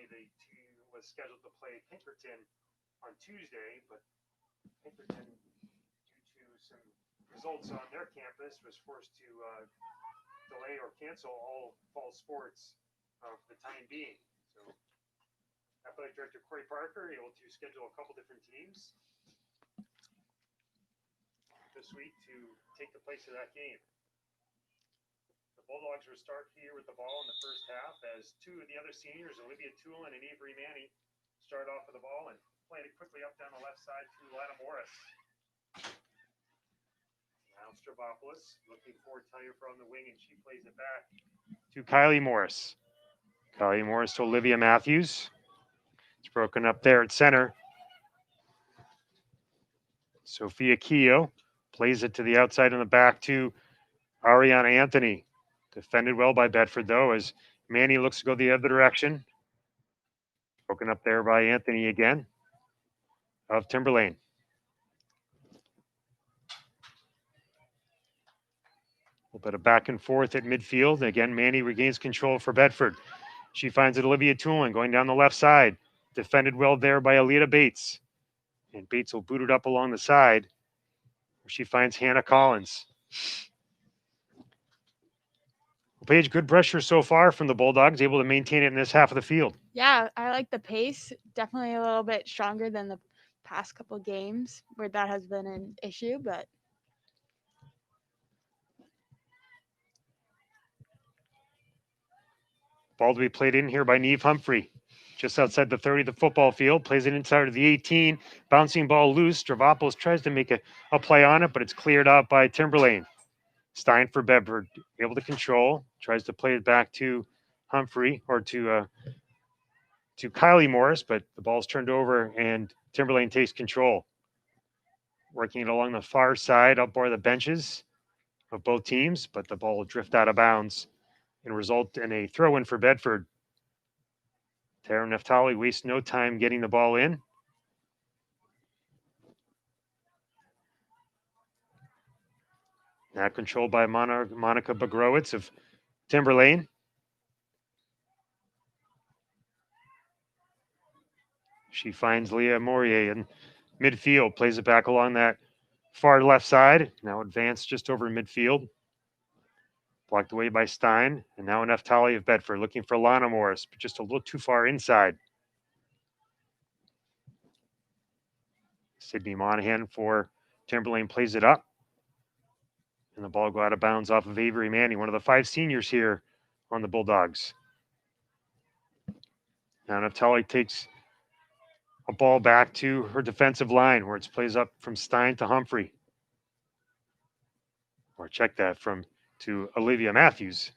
the team was scheduled to play Pinkerton on Tuesday, but Pinkerton, due to some results on their campus, was forced to delay or cancel all fall sports for the time being. So, athletic director Corey Parker able to schedule a couple different teams this week to take the place of that game. The Bulldogs will start here with the ball in the first half as two of the other seniors, Olivia Tulin and Avery Manny, start off with the ball and playing it quickly up down the left side to Lana Morris. Now Stravopoulos looking for Talia from the wing, and she plays it back to Kylie Morris. Kylie Morris to Olivia Matthews. It's broken up there at center. Sophia Keogh plays it to the outside in the back to Ariana Anthony. Defended well by Bedford, though, as Manny looks to go the other direction. Broken up there by Anthony again of Timberlane. A little bit of back and forth at midfield. Again, Manny regains control for Bedford. She finds it Olivia Tulin going down the left side. Defended well there by Alita Bates. And Bates will boot it up along the side. She finds Hannah Collins. Paige, good pressure so far from the Bulldogs, able to maintain it in this half of the field. Yeah, I like the pace. Definitely a little bit stronger than the past couple games where that has been an issue, but Ball to be played in here by Neve Humphrey. Just outside the 30 of the football field, plays it inside of the 18. Bouncing ball loose. Stravopoulos tries to make a play on it, but it's cleared out by Timberlane. Stein for Bedford, able to control, tries to play it back to Humphrey or to Kylie Morris, but the ball's turned over and Timberlane takes control. Working it along the far side, up by the benches of both teams, but the ball will drift out of bounds and result in a throw-in for Bedford. Tara Neftali wastes no time getting the ball in. Now controlled by Monica Bagrowitz of Timberlane. She finds Leah Morier in midfield, plays it back along that far left side. Now advanced just over midfield. Blocked away by Stein. And now an Neftali of Bedford looking for Lana Morris, but just a little too far inside. Sydney Monahan for Timberlane plays it up. And the ball go out of bounds off of Avery Manny, one of the 5 seniors here on the Bulldogs. Now Neftali takes a ball back to her defensive line where it plays up from Stein to Humphrey. Or check that to Olivia Matthews.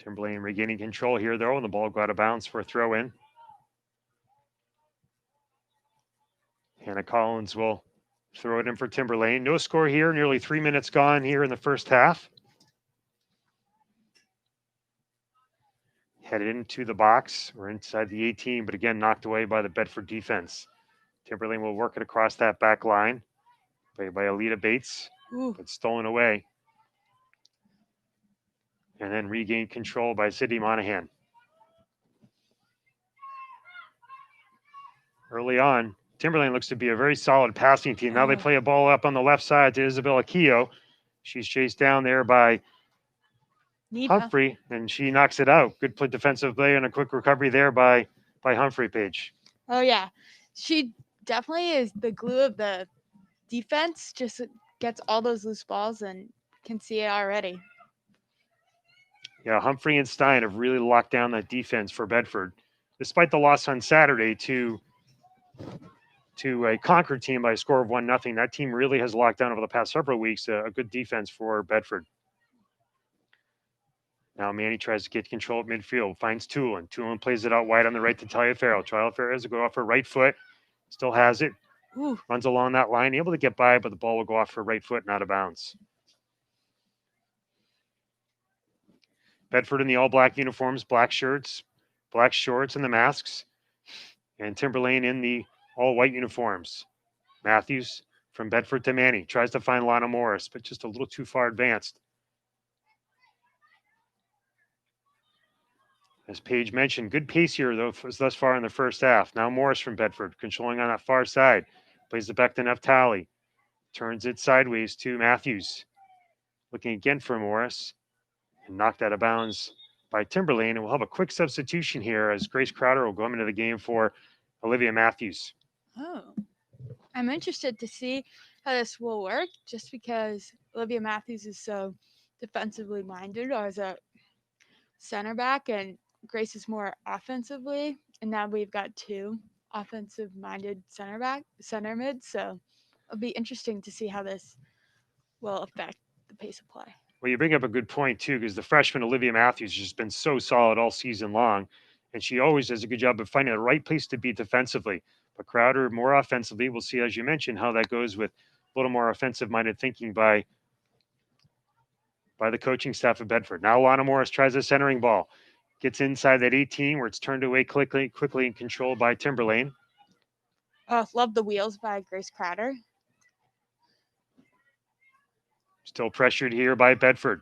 Timberlane regaining control here, though, and the ball go out of bounds for a throw-in. Hannah Collins will throw it in for Timberlane. No score here, nearly 3 minutes gone here in the first half. Headed into the box or inside the 18, but again knocked away by the Bedford defense. Timberlane will work it across that back line. Played by Alita Bates, but stolen away. And then regained control by Sydney Monahan. Early on, Timberlane looks to be a very solid passing team. Now they play a ball up on the left side to Isabella Keogh. She's chased down there by Humphrey, and she knocks it out. Good play, defensive play, and a quick recovery there by Humphrey, Paige. Oh, yeah. She definitely is the glue of the defense, just gets all those loose balls and can see it already. Yeah, Humphrey and Stein have really locked down that defense for Bedford. Despite the loss on Saturday to a Concord team by a score of 1-0, that team really has locked down over the past several weeks a good defense for Bedford. Now Manny tries to get control at midfield, finds Tulin. Tulin plays it out wide on the right to Talia Farrell. Talia Farrell has to go off her right foot, still has it. Runs along that line, able to get by, but the ball will go off her right foot and out of bounds. Bedford in the all-black uniforms, black shirts, black shorts, and the masks. And Timberlane in the all-white uniforms. Matthews from Bedford to Manny. Tries to find Lana Morris, but just a little too far advanced. As Paige mentioned, good pace here, though, thus far in the first half. Now Morris from Bedford, controlling on that far side. Plays it back to Neftali. Turns it sideways to Matthews. Looking again for Morris. And knocked out of bounds by Timberlane. And we'll have a quick substitution here as Grace Crowder will go into the game for Olivia Matthews. Oh, I'm interested to see how this will work just because Olivia Matthews is so defensively minded as a center back and Grace is more offensively. And now we've got two offensive minded center mids. So it'll be interesting to see how this will affect the pace of play. Well, you bring up a good point, too, because the freshman Olivia Matthews has just been so solid all season long. And she always does a good job of finding the right place to be defensively. But Crowder more offensively. We'll see, as you mentioned, how that goes with a little more offensive-minded thinking by the coaching staff of Bedford. Now Lana Morris tries a centering ball. Gets inside that 18 where it's turned away quickly and controlled by Timberlane. Love the wheels by Grace Crowder. Still pressured here by Bedford.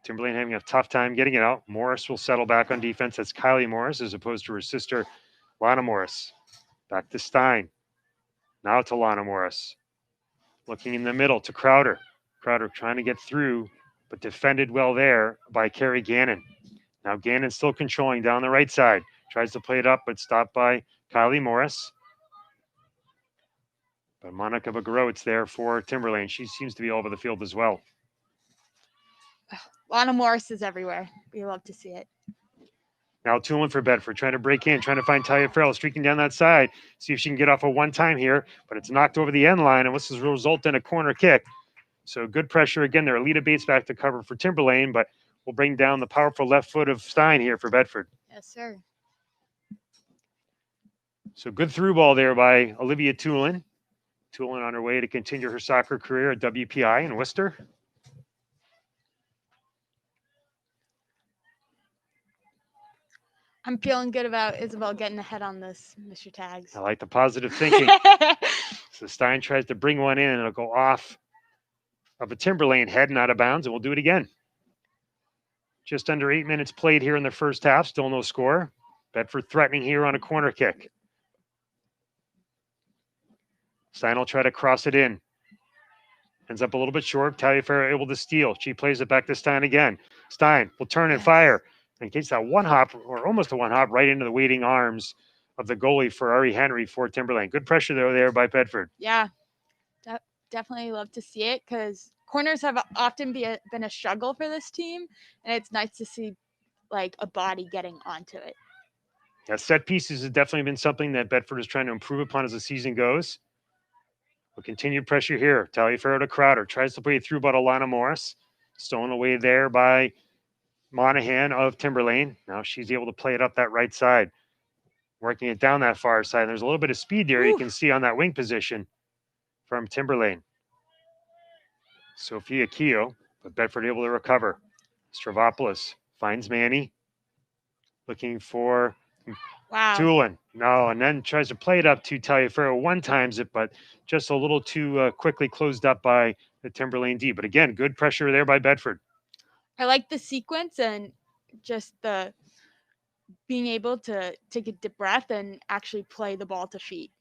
Timberlane having a tough time getting it out. Morris will settle back on defense. That's Kylie Morris as opposed to her sister, Lana Morris. Back to Stein. Now to Lana Morris. Looking in the middle to Crowder. Crowder trying to get through, but defended well there by Carrie Gannon. Now Gannon still controlling down the right side. Tries to play it up, but stopped by Kylie Morris. But Monica Bagrowitz there for Timberlane. She seems to be all over the field as well. Lana Morris is everywhere. We love to see it. Now Tulin for Bedford, trying to break in, trying to find Talia Farrell, streaking down that side. See if she can get off a one-time here, but it's knocked over the end line, and this will result in a corner kick. So good pressure again there. Alita Bates back to cover for Timberlane, but will bring down the powerful left foot of Stein here for Bedford. Yes, sir. So good through ball there by Olivia Tulin. Tulin on her way to continue her soccer career at WPI in Worcester. I'm feeling good about Isabel getting ahead on this, Mr. Tags. I like the positive thinking. So Stein tries to bring one in, and it'll go off of a Timberlane head and out of bounds, and we'll do it again. Just under 8 minutes played here in the first half. Still no score. Bedford threatening here on a corner kick. Stein will try to cross it in. Ends up a little bit short. Taliaferro able to steal. She plays it back to Stein again. Stein will turn and fire. In case that one hop, or almost a one hop, right into the waiting arms of the goalie Ferrari Henry for Timberlane. Good pressure there by Bedford. Yeah, definitely love to see it because corners have often been a struggle for this team, and it's nice to see like a body getting onto it. Yeah, set pieces has definitely been something that Bedford is trying to improve upon as the season goes. But continued pressure here. Taliaferro to Crowder. Tries to play through by Alana Morris. Stolen away there by Monahan of Timberlane. Now she's able to play it up that right side. Working it down that far side. There's a little bit of speed there you can see on that wing position from Timberlane. Sophia Keogh, but Bedford able to recover. Stravopoulos finds Manny. Looking for Tulin. No, and then tries to play it up to Taliaferro. One times it, but just a little too quickly closed up by the Timberlane D. But again, good pressure there by Bedford. I like the sequence and just the being able to take a deep breath and actually play the ball to feet.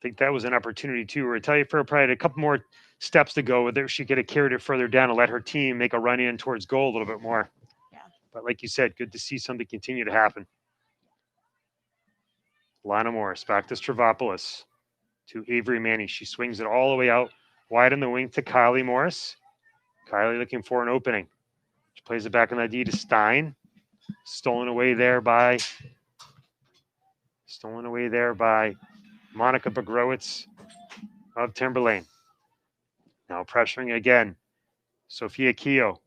I think that was an opportunity too, where Taliaferro probably had a couple more steps to go with it. She could have carried it further down and let her team make a run in towards goal a little bit more. Yeah. But like you said, good to see something continue to happen. Lana Morris back to Stravopoulos to Avery Manny. She swings it all the way out wide in the wing to Kylie Morris. Kylie looking for an opening. She plays it back on the D to Stein. Stolen away there by Monica Bagrowitz of Timberlane. Now pressuring again. Sophia Keogh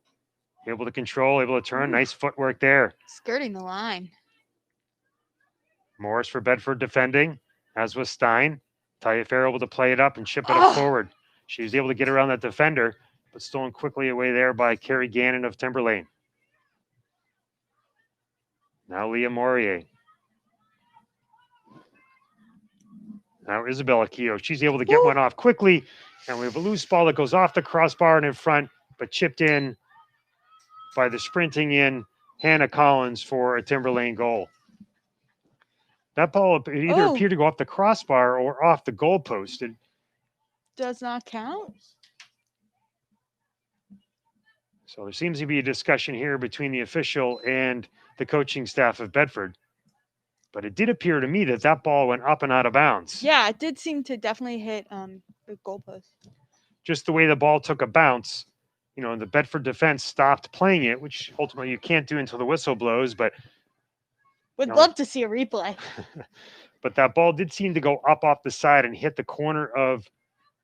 able to control, able to turn. Nice footwork there. Skirting the line. Morris for Bedford defending, as was Stein. Taliaferro able to play it up and chip it up forward. She was able to get around that defender, but stolen quickly away there by Carrie Gannon of Timberlane. Now Leah Morier. Now Isabella Keogh. She's able to get one off quickly, and we have a loose ball that goes off the crossbar and in front, but chipped in by the sprinting in Hannah Collins for a Timberlane goal. That ball either Oh, appeared to go off the crossbar or off the goalpost. It, does not count. so there seems to be a discussion here between the official and the coaching staff of Bedford. But it did appear to me that that ball went up and out of bounds. Yeah, it did seem to definitely hit the goalpost. Just the way the ball took a bounce, the Bedford defense stopped playing it, which ultimately you can't do until the whistle blows. But Would love to see a replay. but that ball did seem to go up off the side and hit the corner of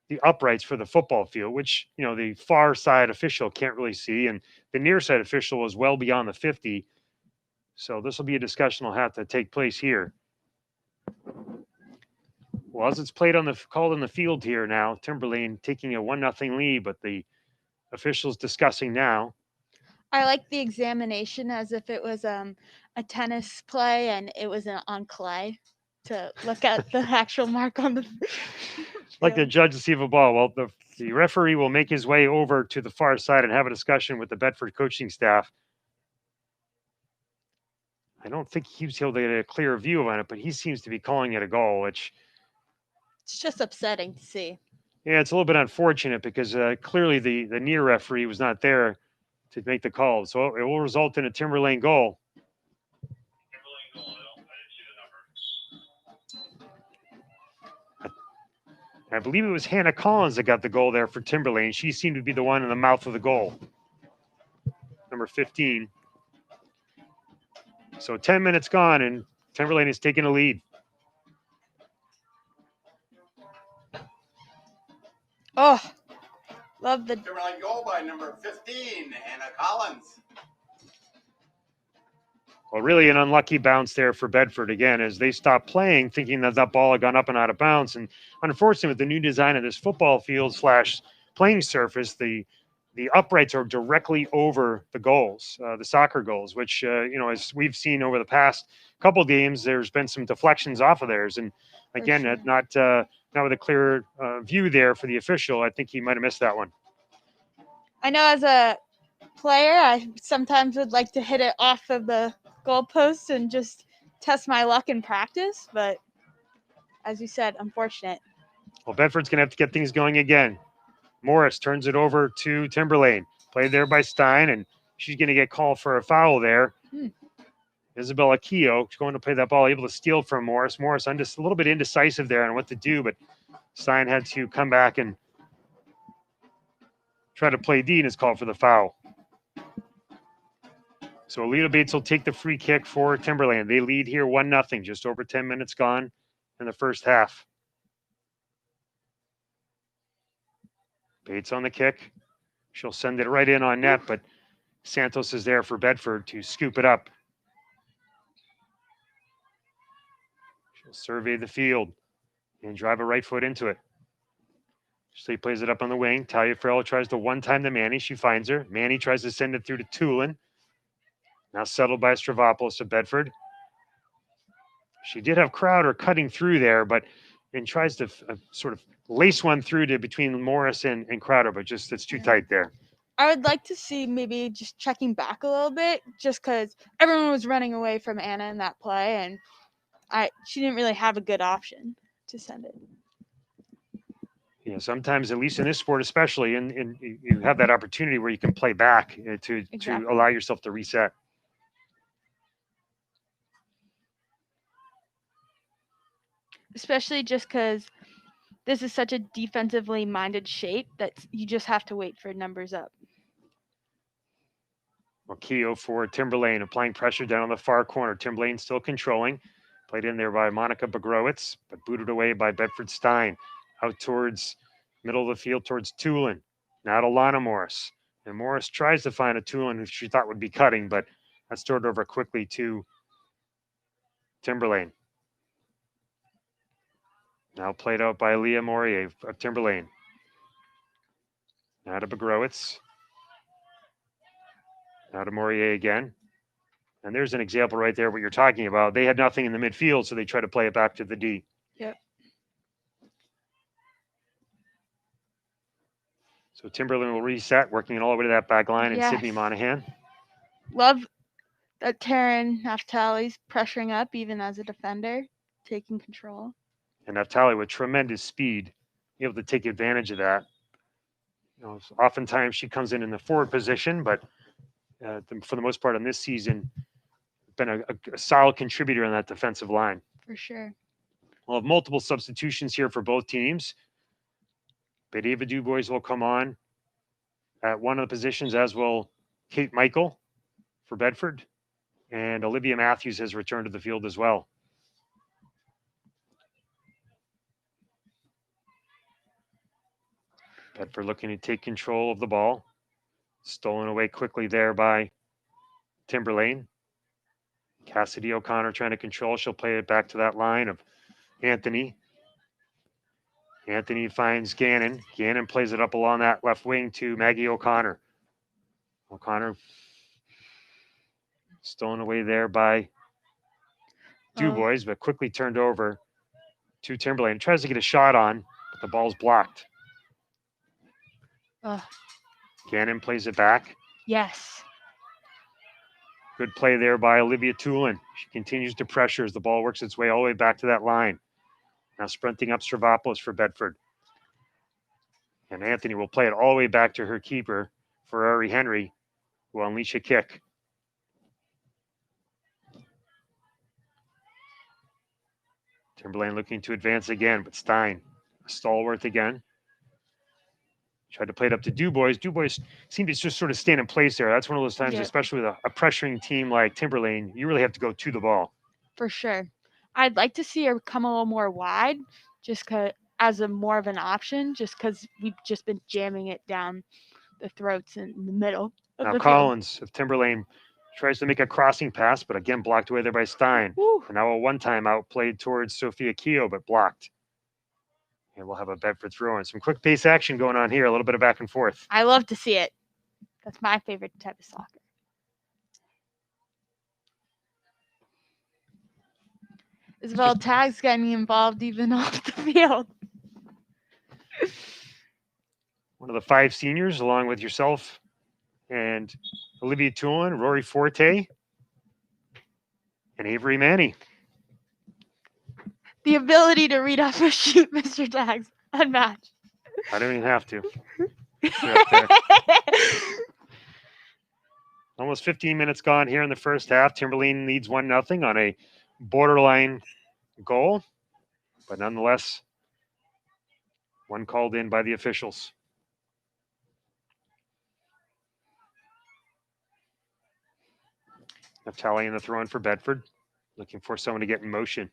the uprights for the football field, which the far side official can't really see, and the near side official was well beyond the 50. So this will be a discussion that'll have to take place here. Well, as it's called in the field here now, Timberlane taking a 1-0 lead, but the officials discussing now. I like the examination as if it was a tennis play and it was on clay to look at the actual mark on the like the judge to see if a ball. Well, the referee will make his way over to the far side and have a discussion with the Bedford coaching staff. I don't think he was able to get a clear view on it, but he seems to be calling it a goal, which it's just upsetting to see. Yeah, it's a little bit unfortunate because clearly the near referee was not there to make the call. So it will result in a Timberlane goal. I believe it was Hannah Collins that got the goal there for Timberlane. She seemed to be the one in the mouth of the goal. Number 15. So 10 minutes gone, and Timberlane is taking a lead. Oh, love the Timberlane goal by number 15, Hannah Collins. Well, really an unlucky bounce there for Bedford again as they stopped playing, thinking that that ball had gone up and out of bounds. And unfortunately, with the new design of this football field / playing surface, the uprights are directly over the goals, the soccer goals, which as we've seen over the past couple games, there's been some deflections off of theirs. And again, sure. not with a clear view there for the official. I think he might have missed that one. I know as a player, I sometimes would like to hit it off of the goalpost and just test my luck in practice, but as you said, unfortunate. Well, Bedford's going to have to get things going again. Morris turns it over to Timberlane. Played there by Stein, and she's going to get called for a foul there. Isabella Keogh going to play that ball, able to steal from Morris. Morris just a little bit indecisive there on what to do, but Stein had to come back and try to play D and is called for the foul. So Alita Bates will take the free kick for Timberlane. They lead here 1-0, just over 10 minutes gone in the first half. Bates on the kick. She'll send it right in on net, but Santos is there for Bedford to scoop it up. She'll survey the field and drive a right foot into it. She plays it up on the wing. Talia Farrell tries to one-time the Manny. She finds her. Manny tries to send it through to Tulin. Now settled by Stravopoulos of Bedford. She did have Crowder cutting through there, and tries to sort of lace one through to between Morris and Crowder, but just it's too tight there. I would like to see maybe just checking back a little bit, just because everyone was running away from Anna in that play, and she didn't really have a good option to send it. Sometimes, at least in this sport especially, and you have that opportunity where you can play back to allow yourself to reset. Especially just because this is such a defensively minded shape that you just have to wait for numbers up. Well, Keogh for Timberlane, applying pressure down on the far corner. Timberlane still controlling. Played in there by Monica Begrowitz, but booted away by Bedford Stein. Out towards middle of the field towards Tulin. Now to Lana Morris. And Morris tries to find a Tulin who she thought would be cutting, but that's stored over quickly to Timberlane. Now played out by Leah Morier of Timberlane. Now to Begrowitz. Now to Morier again. And there's an example right there what you're talking about. They had nothing in the midfield, so they try to play it back to the D. Yep. So Timberlane will reset, working it all the way to that back line, and Sydney Monahan. Love That Taryn Naftali's pressuring up even as a defender, taking control. And Naftali with tremendous speed, able to take advantage of that. Oftentimes she comes in the forward position, but for the most part on this season, been a solid contributor on that defensive line. For sure. We'll have multiple substitutions here for both teams. But Ava Dubois will come on at one of the positions, as will Kate Michael for Bedford. And Olivia Matthews has returned to the field as well. Bedford looking to take control of the ball. Stolen away quickly there by Timberlane. Cassidy O'Connor trying to control. She'll play it back to that line of Anthony. Anthony finds Gannon. Gannon plays it up along that left wing to Maggie O'Connor. O'Connor stolen away there by Dubois, but quickly turned over to Timberlane. Tries to get a shot on, but the ball's blocked. Gannon plays it back. Yes. Good play there by Olivia Tulin. She continues to pressure as the ball works its way all the way back to that line. Now sprinting up Stravopoulos for Bedford. And Anthony will play it all the way back to her keeper, Ferrari Henry, who will unleash a kick. Timberlane looking to advance again, but Stein, a stalwart again. Tried to play it up to Dubois. Dubois seemed to just sort of stand in place there. That's one of those times, especially with a pressuring team like Timberlane, you really have to go to the ball. For sure. I'd like to see her come a little more wide, just as a more of an option, just because we've just been jamming it down the throats in the middle. Now Collins of Timberlane tries to make a crossing pass, but again blocked away there by Stein. Woo. And now a one-time out played towards Sophia Keogh, but blocked. And we'll have a Bedford throw in. Some quick pace action going on here, a little bit of back and forth. I love to see it. That's my favorite type of soccer. Isabel Tagg's getting involved even off the field. One of the 5 seniors, along with yourself and Olivia Tulin, Rory Forte, and Avery Manny. The ability to read off a sheet, Mr. Tags, unmatched. I don't even have to. Almost 15 minutes gone here in the first half. Timberlane leads 1-0 on a borderline goal, but nonetheless, one called in by the officials. Naftali in the throw in for Bedford, looking for someone to get in motion.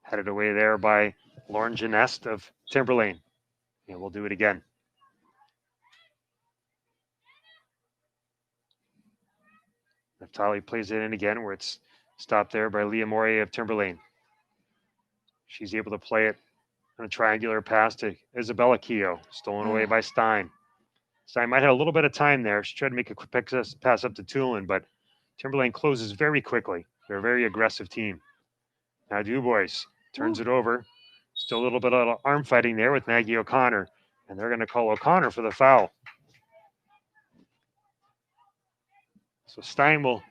Headed away there by Lauren Genest of Timberlane. And we'll do it again. Naftali plays it in again where it's stopped there by Leah Moria of Timberlane. She's able to play it on a triangular pass to Isabella Keogh, stolen away by Stein. Stein might have a little bit of time there. She tried to make a quick pass up to Tulin, but Timberlane closes very quickly. They're a very aggressive team. Now Dubois turns it over. Still a little bit of arm fighting there with Maggie O'Connor, and they're going to call O'Connor for the foul. So Stein will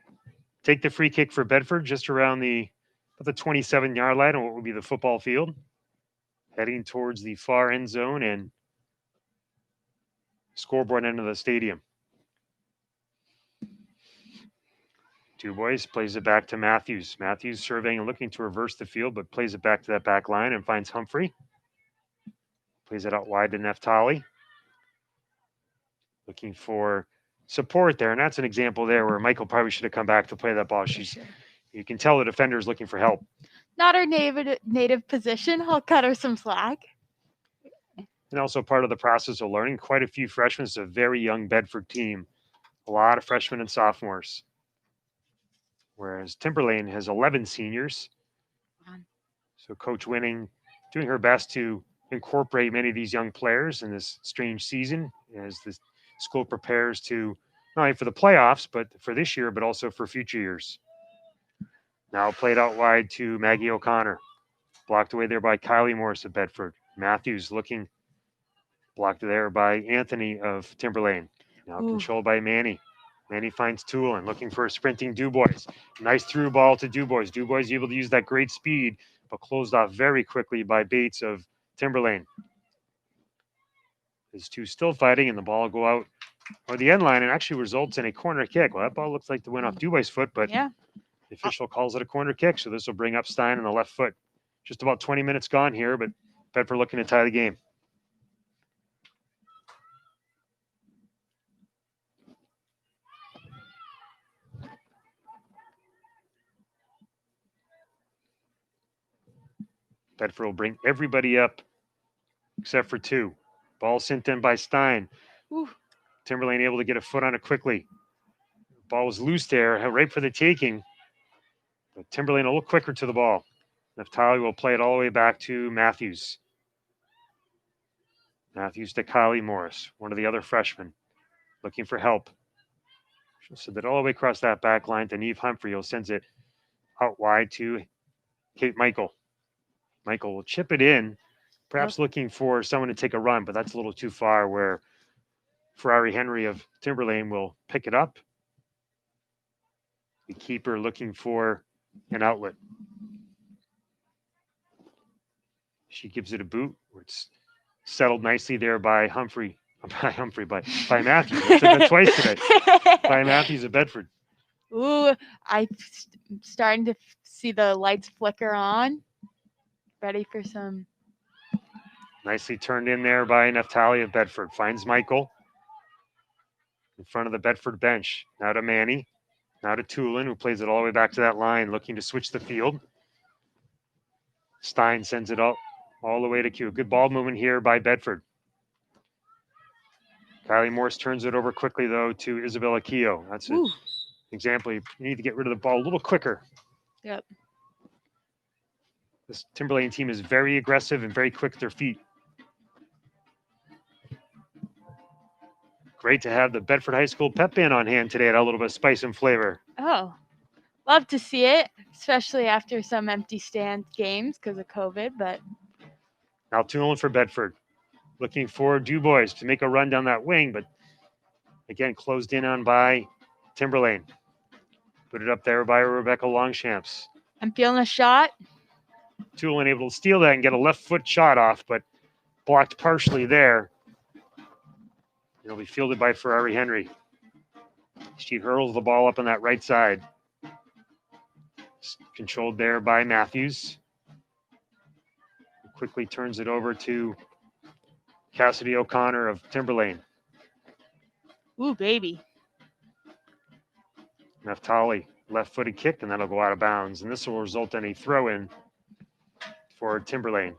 take the free kick for Bedford just around the 27-yard line on what would be the football field, heading towards the far end zone and scoreboard end of the stadium. Dubois plays it back to Matthews. Matthews surveying and looking to reverse the field, but plays it back to that back line and finds Humphrey. Plays it out wide to Naftali. Looking for support there, and that's an example there where Michael probably should have come back to play that ball. You can tell the defender is looking for help. Not her native position. I'll cut her some slack. And also part of the process of learning. Quite a few freshmen. It's a very young Bedford team. A lot of freshmen and sophomores. Whereas Timberlane has 11 seniors. So Coach Winning doing her best to incorporate many of these young players in this strange season as the school prepares to not only for the playoffs, but for this year, but also for future years. Now played out wide to Maggie O'Connor. Blocked away there by Kylie Morris of Bedford. Matthews looking blocked there by Anthony of Timberlane. Now controlled by Manny. Manny finds Tulin, looking for a sprinting Dubois. Nice through ball to Dubois. Dubois able to use that great speed, but closed off very quickly by Bates of Timberlane. These two still fighting, and the ball will go out or the end line and actually results in a corner kick. Well, that ball looks like the win off Dubois' foot, but Yeah. the official calls it a corner kick, so this will bring up Stein on the left foot. Just about 20 minutes gone here, but Bedford looking to tie the game. Bedford will bring everybody up except for two. Ball sent in by Stein. Ooh. Timberlane able to get a foot on it quickly. Ball was loose there, right for the taking. But Timberlane a little quicker to the ball. Naftali will play it all the way back to Matthews. Matthews to Kylie Morris, one of the other freshmen, looking for help. She'll send it all the way across that back line to Neve Humphrey, who sends it out wide to Kate Michael. Michael will chip it in, perhaps looking for someone to take a run, but that's a little too far where Ferrari Henry of Timberlane will pick it up. The keeper looking for an outlet. She gives it a boot. It's settled nicely there by Matthews. I said that twice today. By Matthews of Bedford. Ooh, I'm starting to see the lights flicker on. Ready for some. Nicely turned in there by Naftali of Bedford. Finds Michael in front of the Bedford bench. Now to Manny. Now to Tulin, who plays it all the way back to that line, looking to switch the field. Stein sends it all the way to Q. Good ball movement here by Bedford. Kylie Morris turns it over quickly, though, to Isabella Keogh. That's an example. You need to get rid of the ball a little quicker. Yep. This Timberlane team is very aggressive and very quick with their feet. Great to have the Bedford High School pep band on hand today. Add a little bit of spice and flavor. Oh, love to see it, especially after some empty stand games because of COVID. But now Tulin for Bedford. Looking for Dubois to make a run down that wing, but again, closed in on by Timberlane. Put it up there by Rebecca Longchamps. I'm feeling a shot. Tulin able to steal that and get a left foot shot off, but blocked partially there. It'll be fielded by Ferrari Henry. She hurls the ball up on that right side. Controlled there by Matthews. Quickly turns it over to Cassidy O'Connor of Timberlane. Ooh, baby. Naftali, left-footed kick, and that'll go out of bounds. And this will result in a throw-in for Timberlane.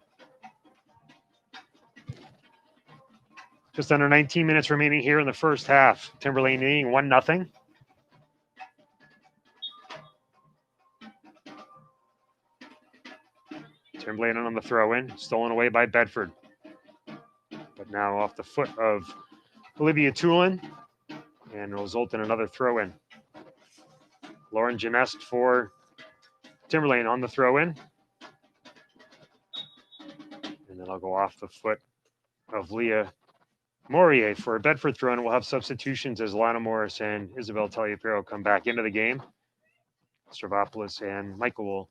Just under 19 minutes remaining here in the first half. Timberlane leading 1-0. Timberlane on the throw-in, stolen away by Bedford. But now off the foot of Olivia Tulin, and will result in another throw-in. Lauren Genest for Timberlane on the throw-in. And then I'll go off the foot of Leah Morier for a Bedford throw-in. We'll have substitutions as Lana Morris and Isabel Taliaferro come back into the game. Stravopoulos and Michael will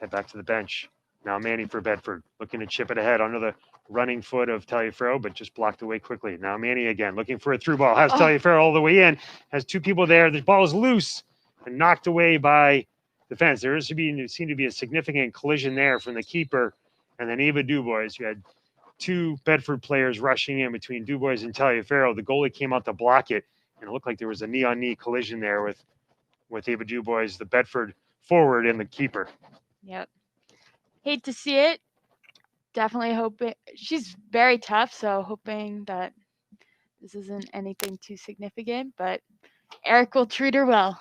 head back to the bench. Now Manny for Bedford, looking to chip it ahead under the running foot of Taliaferro, but just blocked away quickly. Now Manny again, looking for a through ball. Has Taliaferro all the way in. Has two people there. The ball is loose and knocked away by the fence. There seemed to be a significant collision there from the keeper and then Eva Dubois. You had two Bedford players rushing in between Dubois and Taliaferro. The goalie came out to block it, and it looked like there was a knee-on-knee collision there with Eva Dubois, the Bedford forward, and the keeper. Yep. Hate to see it. Definitely hoping she's very tough, so hoping that this isn't anything too significant, but Eric will treat her well.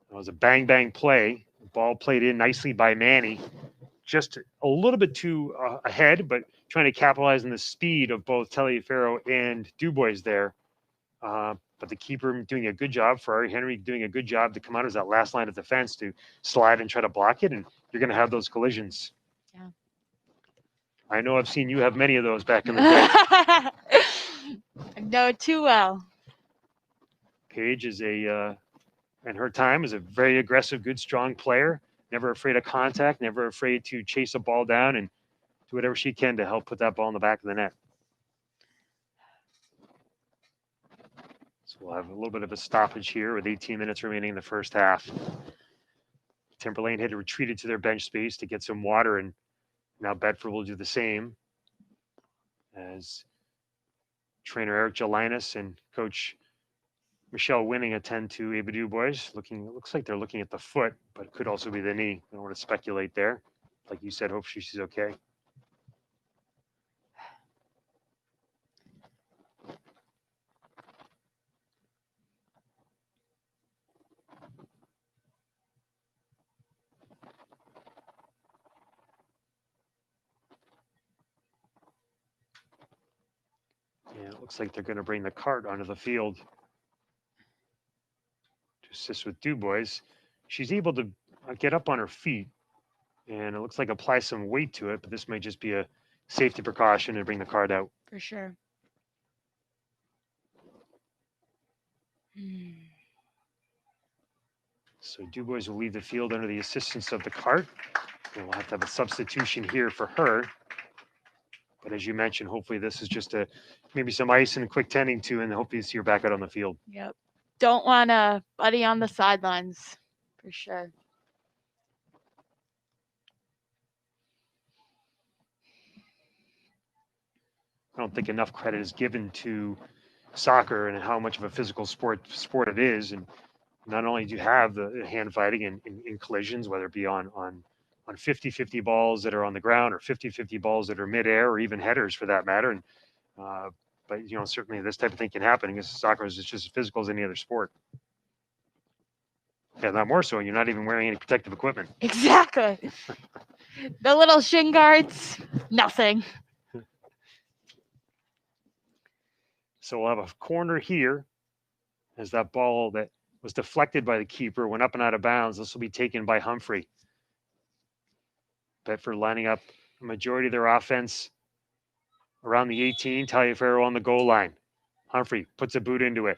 It was a bang play. The ball played in nicely by Manny. Just a little bit too ahead, but trying to capitalize on the speed of both Taliaferro and Dubois there. But the keeper doing a good job. Ferrari Henry doing a good job to come out as that last line of defense to slide and try to block it, and you're going to have those collisions. Yeah. I know I've seen you have many of those back in the day. I know it too well. Paige is in her time, is a very aggressive, good, strong player. Never afraid of contact, never afraid to chase a ball down and do whatever she can to help put that ball in the back of the net. So we'll have a little bit of a stoppage here with 18 minutes remaining in the first half. Timberlane had retreated to their bench space to get some water, and now Bedford will do the same as trainer Eric Jelinas and coach Michelle Winning attend to Ava DuBois. It looks like they're looking at the foot, but it could also be the knee. I don't want to speculate there. Like you said, hopefully she's okay. Yeah, it looks like they're going to bring the cart onto the field to assist with DuBois. She's able to get up on her feet, and it looks like apply some weight to it, but this might just be a safety precaution to bring the cart out. For sure. So DuBois will leave the field under the assistance of the cart, and we'll have to have a substitution here for her. But as you mentioned, hopefully this is just maybe some ice and quick tending to, and hopefully you're back out on the field. Yep. Don't want a buddy on the sidelines, for sure. I don't think enough credit is given to soccer and how much of a physical sport it is. And not only do you have the hand fighting in collisions, whether it be on 50-50 balls that are on the ground or 50-50 balls that are midair or even headers for that matter. And but certainly this type of thing can happen because soccer is just as physical as any other sport. Yeah, not more so. And you're not even wearing any protective equipment. Exactly. The little shin guards, nothing. So we'll have a corner here as that ball that was deflected by the keeper went up and out of bounds. This will be taken by Humphrey. Bedford lining up a majority of their offense around the 18. Taliaferro on the goal line. Humphrey puts a boot into it.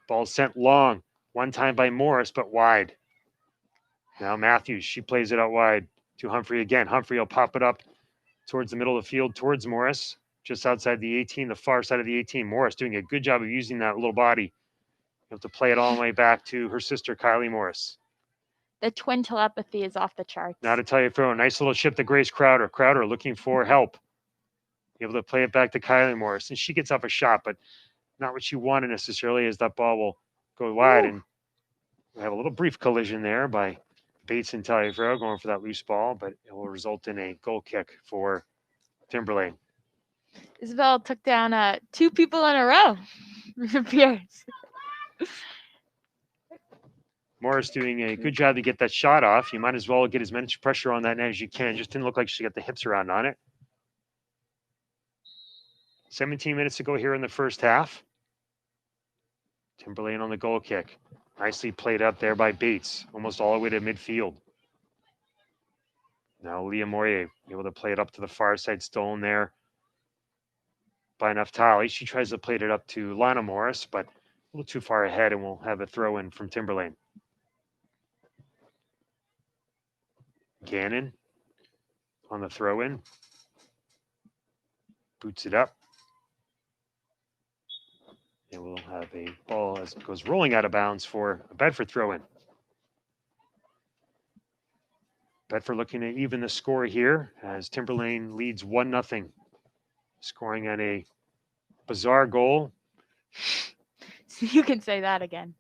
Ball sent long. One time by Morris, but wide. Now Matthews, she plays it out wide to Humphrey again. Humphrey will pop it up towards the middle of the field, towards Morris, just outside the 18, the far side of the 18. Morris doing a good job of using that little body. You have to play it all the way back to her sister, Kylie Morris. The twin telepathy is off the charts. Now to Taliaferro, nice little chip to Grace Crowder. Crowder looking for help. Able to play it back to Kylie Morris, and she gets off a shot, but not what she wanted necessarily, as that ball will go wide. Ooh. And we have a little brief collision there by Bates and Taliaferro going for that loose ball, but it will result in a goal kick for Timberlane. Isabel took down 2 people in a row. It appears. Morris doing a good job to get that shot off. You might as well get as much pressure on that net as you can. Just didn't look like she got the hips around on it. 17 minutes to go here in the first half. Timberlane on the goal kick. Nicely played up there by Bates, almost all the way to midfield. Now Leah Moyer able to play it up to the far side, stolen there by Naftali. She tries to play it up to Lana Morris, but a little too far ahead, and we'll have a throw in from Timberlane. Gannon on the throw in. Boots it up. And we'll have a ball as it goes rolling out of bounds for a Bedford throw in. Bedford looking to even the score here as Timberlane leads 1-0. Scoring on a bizarre goal. You can say that again.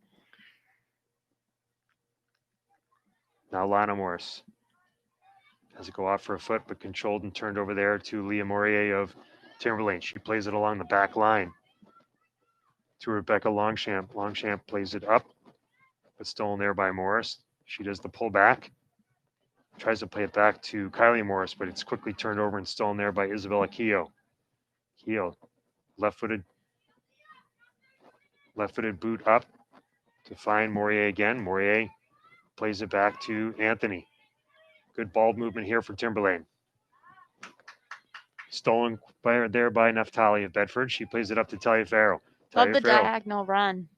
Now Lana Morris has it go off for a foot, but controlled and turned over there to Leah Morier of Timberlane. She plays it along the back line to Rebecca Longchamp. Longchamp plays it up, but stolen there by Morris. She does the pull back. Tries to play it back to Kylie Morris, but it's quickly turned over and stolen there by Isabella Keogh. Keogh, left-footed boot up to find Morier again. Morier plays it back to Anthony. Good ball movement here for Timberlane. Stolen by Naftali of Bedford. She plays it up to Taliaferro. Love the diagonal run.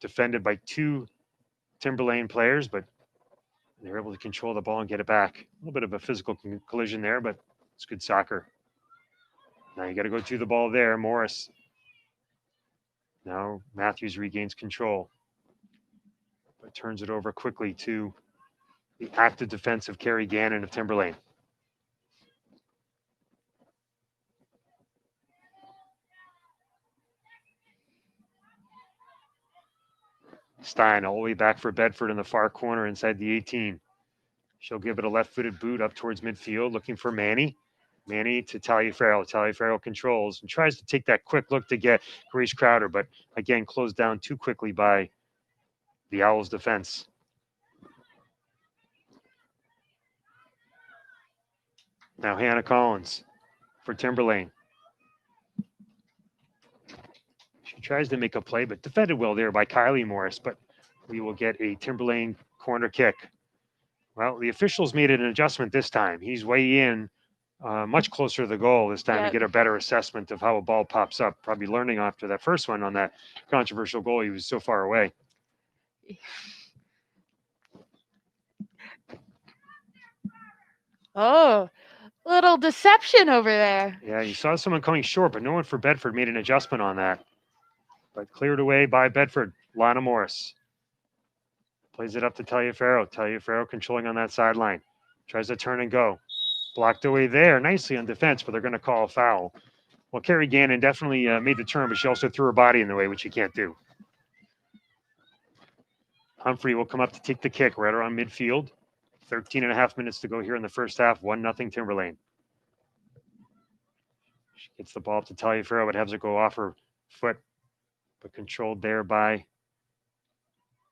defended by 2 Timberlane players, but they're able to control the ball and get it back. A little bit of a physical collision there, but it's good soccer. Now you got to go to the ball there, Morris. Now Matthews regains control, but turns it over quickly to the active defense of Kerry Gannon of Timberlane. Stein all the way back for Bedford in the far corner inside the 18. She'll give it a left-footed boot up towards midfield, looking for Manny. Manny to Taliaferro. Taliaferro controls and tries to take that quick look to get Grace Crowder, but again closed down too quickly by the Owls defense. Now Hannah Collins for Timberlane. She tries to make a play, but defended well there by Kylie Morris, but we will get a Timberlane corner kick. Well, the officials made an adjustment this time. He's way in, much closer to the goal this time to get a better assessment of how a ball pops up. Probably learning after that first one on that controversial goal. He was so far away. Oh, little deception over there. Yeah, you saw someone coming short, but no one for Bedford made an adjustment on that. But cleared away by Bedford. Lana Morris plays it up to Taliaferro. Taliaferro controlling on that sideline. Tries to turn and go. Blocked away there nicely on defense, but they're going to call a foul. Well, Kerry Gannon definitely made the turn, but she also threw her body in the way, which you can't do. Humphrey will come up to take the kick right around midfield. 13 and a half minutes to go here in the first half. 1-0 Timberlane. She gets the ball up to Taliaferro, but has it go off her foot, but controlled there by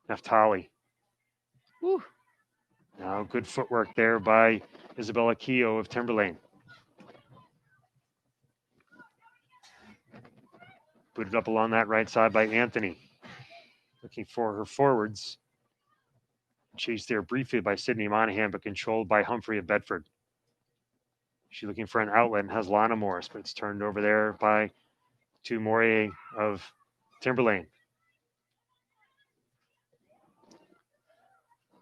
Naftali. Whew. Now good footwork there by Isabella Keogh of Timberlane. Booted up along that right side by Anthony. Looking for her forwards. Chased there briefly by Sydney Monahan, but controlled by Humphrey of Bedford. She's looking for an outlet and has Lana Morris, but it's turned over there by Mourier of Timberlane.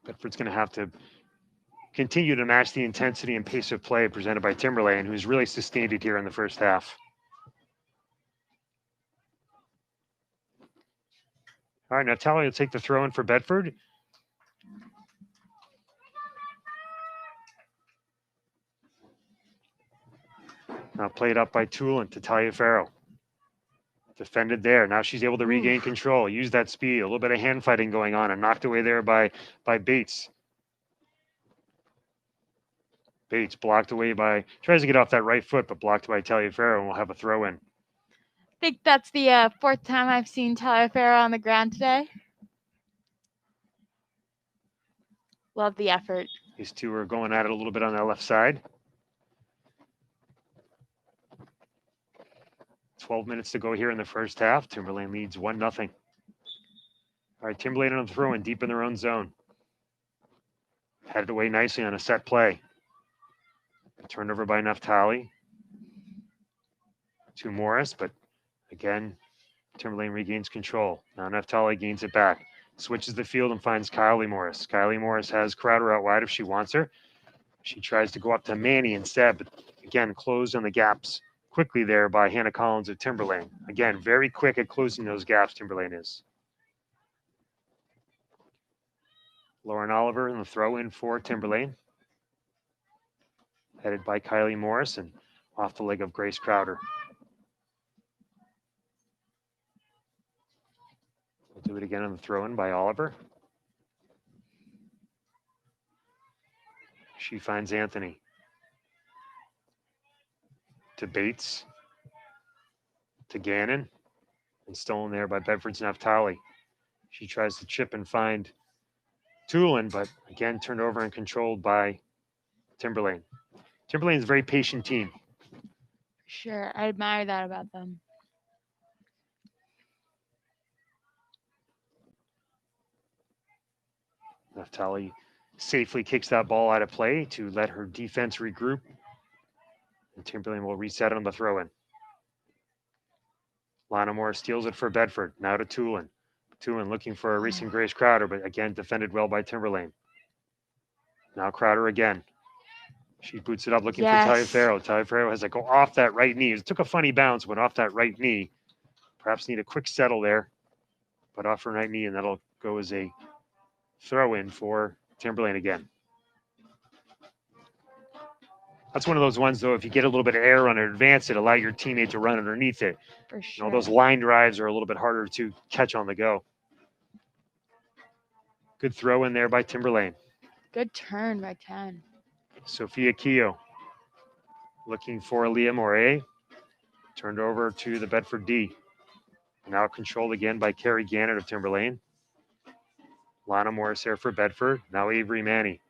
Bedford's going to have to continue to match the intensity and pace of play presented by Timberlane, who's really sustained it here in the first half. All right, now Tally will take the throw in for Bedford. Now played up by Tulin to Taliaferro. Defended there. Now she's able to regain control, use that speed, a little bit of hand fighting going on, and knocked away there by Bates. Bates blocked away by, tries to get off that right foot, but blocked by Taliaferro, and we'll have a throw in. I think that's the fourth time I've seen Taliaferro on the ground today. Love the effort. These two are going at it a little bit on that left side. 12 minutes to go here in the first half. Timberlane leads 1-0. All right, Timberlane on the throw in deep in their own zone. Headed away nicely on a set play. Turned over by Naftali to Morris, but again, Timberlane regains control. Now Naftali gains it back. Switches the field and finds Kylie Morris. Kylie Morris has Crowder out wide if she wants her. She tries to go up to Manny instead, but again, closed on the gaps quickly there by Hannah Collins of Timberlane. Again, very quick at closing those gaps, Timberlane is. Lauren Oliver in the throw in for Timberlane. Headed by Kylie Morris and off the leg of Grace Crowder. We'll do it again on the throw in by Oliver. She finds Anthony. To Bates. To Gannon. And stolen there by Bedford's Naftali. She tries to chip and find Tulin, but again turned over and controlled by Timberlane. Timberlane's a very patient team. Sure, I admire that about them. Naftali safely kicks that ball out of play to let her defense regroup. And Timberlane will reset on the throw-in. Lana Moore steals it for Bedford. Now to Tulin. Tulin looking for a racing Grace Crowder, but again defended well by Timberlane. Now Crowder again. She boots it up looking for Taliaferro. Taliaferro has to go off that right knee. It took a funny bounce, went off that right knee. Perhaps need a quick settle there, but off her right knee, and that'll go as a throw in for Timberlane again. That's one of those ones, though, if you get a little bit of air on it, advance it, allow your teammate to run underneath it. For sure. Those line drives are a little bit harder to catch on the go. Good throw in there by Timberlane. Good turn by 10. Sophia Keogh looking for Leah Moret. Turned over to the Bedford D. Now controlled again by Carrie Gannett of Timberlane. Lana Morris there for Bedford. Now Avery Manny.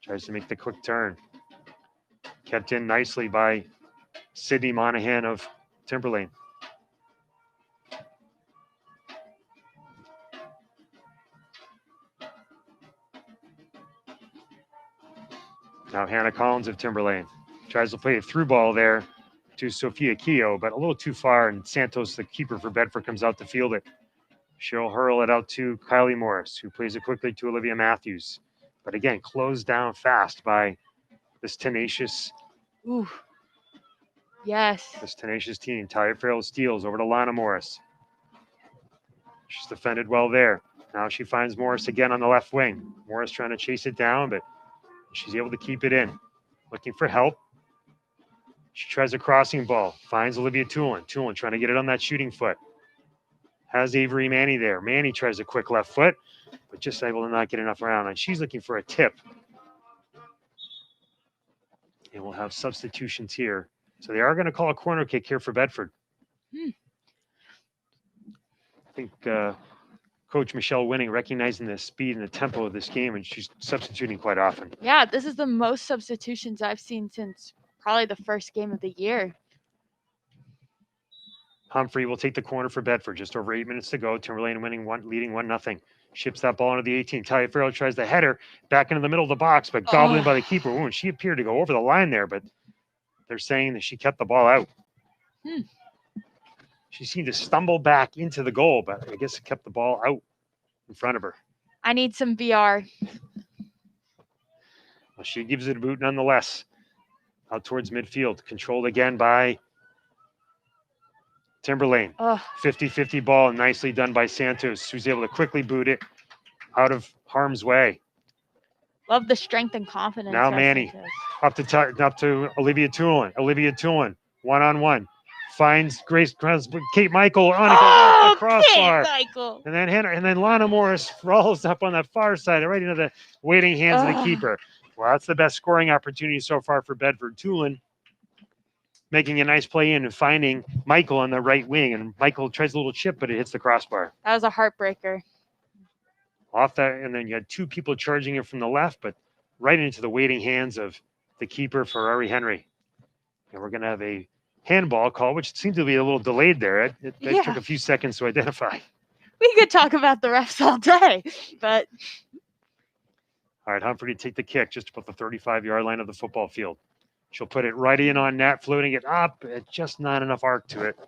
Tries to make the quick turn. Kept in nicely by Sydney Monahan of Timberlane. Now Hannah Collins of Timberlane. Tries to play a through ball there to Sophia Keogh, but a little too far, and Santos, the keeper for Bedford, comes out to field it. She'll hurl it out to Kylie Morris, who plays it quickly to Olivia Matthews. But again, closed down fast by this tenacious Ooh. Yes. This tenacious team. Talia Farrell steals over to Lana Morris. She's defended well there. Now she finds Morris again on the left wing. Morris trying to chase it down, but she's able to keep it in. Looking for help. She tries a crossing ball. Finds Olivia Tulin. Tulin trying to get it on that shooting foot. Has Avery Manny there. Manny tries a quick left foot, but just able to not get enough around. And she's looking for a tip. And we'll have substitutions here. So they are going to call a corner kick here for Bedford. I think Coach Michelle Winning recognizing the speed and the tempo of this game, and she's substituting quite often. Yeah, this is the most substitutions I've seen since probably the first game of the year. Humphrey will take the corner for Bedford. Just over 8 minutes to go. Timberlane leading 1-0. Ships that ball into the 18. Talia Farrell tries the header back into the middle of the box, but gobbled in by the keeper. Ooh, and she appeared to go over the line there, but they're saying that she kept the ball out. She seemed to stumble back into the goal, but I guess it kept the ball out in front of her. I need some VR. Well, she gives it a boot nonetheless. Out towards midfield. Controlled again by Timberlane. 50-50 ball, nicely done by Santos, who's able to quickly boot it out of harm's way. Love the strength and confidence. Now Manny up to Olivia Tulin. Olivia Tulin, one-on-one. Finds Kate Michael on the crossbar. Kate Michael. And then Lana Morris rolls up on that far side, right into the waiting hands of the keeper. Well, that's the best scoring opportunity so far for Bedford. Tulin making a nice play in and finding Michael on the right wing. And Michael tries a little chip, but it hits the crossbar. That was a heartbreaker. Off that, and then you had two people charging it from the left, but right into the waiting hands of the keeper, Ferrari Henry. And we're going to have a handball call, which seemed to be a little delayed there. It took a few seconds to identify. We could talk about the refs all day, but... All right, Humphrey to take the kick just about the 35-yard line of the football field. She'll put it right in on net, floating it up. Just not enough arc to it.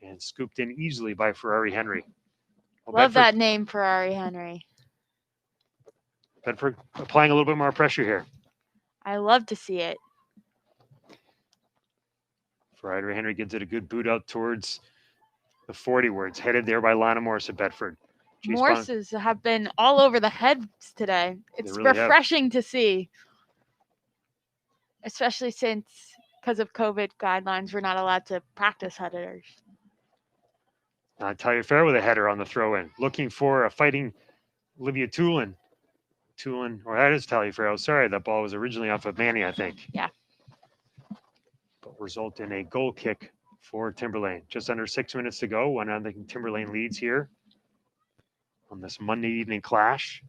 And scooped in easily by Ferrari Henry. Well, love that name, Ferrari Henry. Bedford applying a little bit more pressure here. I love to see it. Ferrari Henry gives it a good boot out towards the 40, where it's headed there by Lana Morris at Bedford. Morses have been all over the heads today. It's really refreshing to see. Especially since, because of COVID guidelines, we're not allowed to practice headers. Talia Fair with a header on the throw-in. Looking for a fighting Olivia Tulin. Or that is Talia Fair. Sorry, that ball was originally off of Manny, I think. Yeah. But result in a goal kick for Timberlane. Just under 6 minutes to go. I think Timberlane leads here on this Monday evening clash.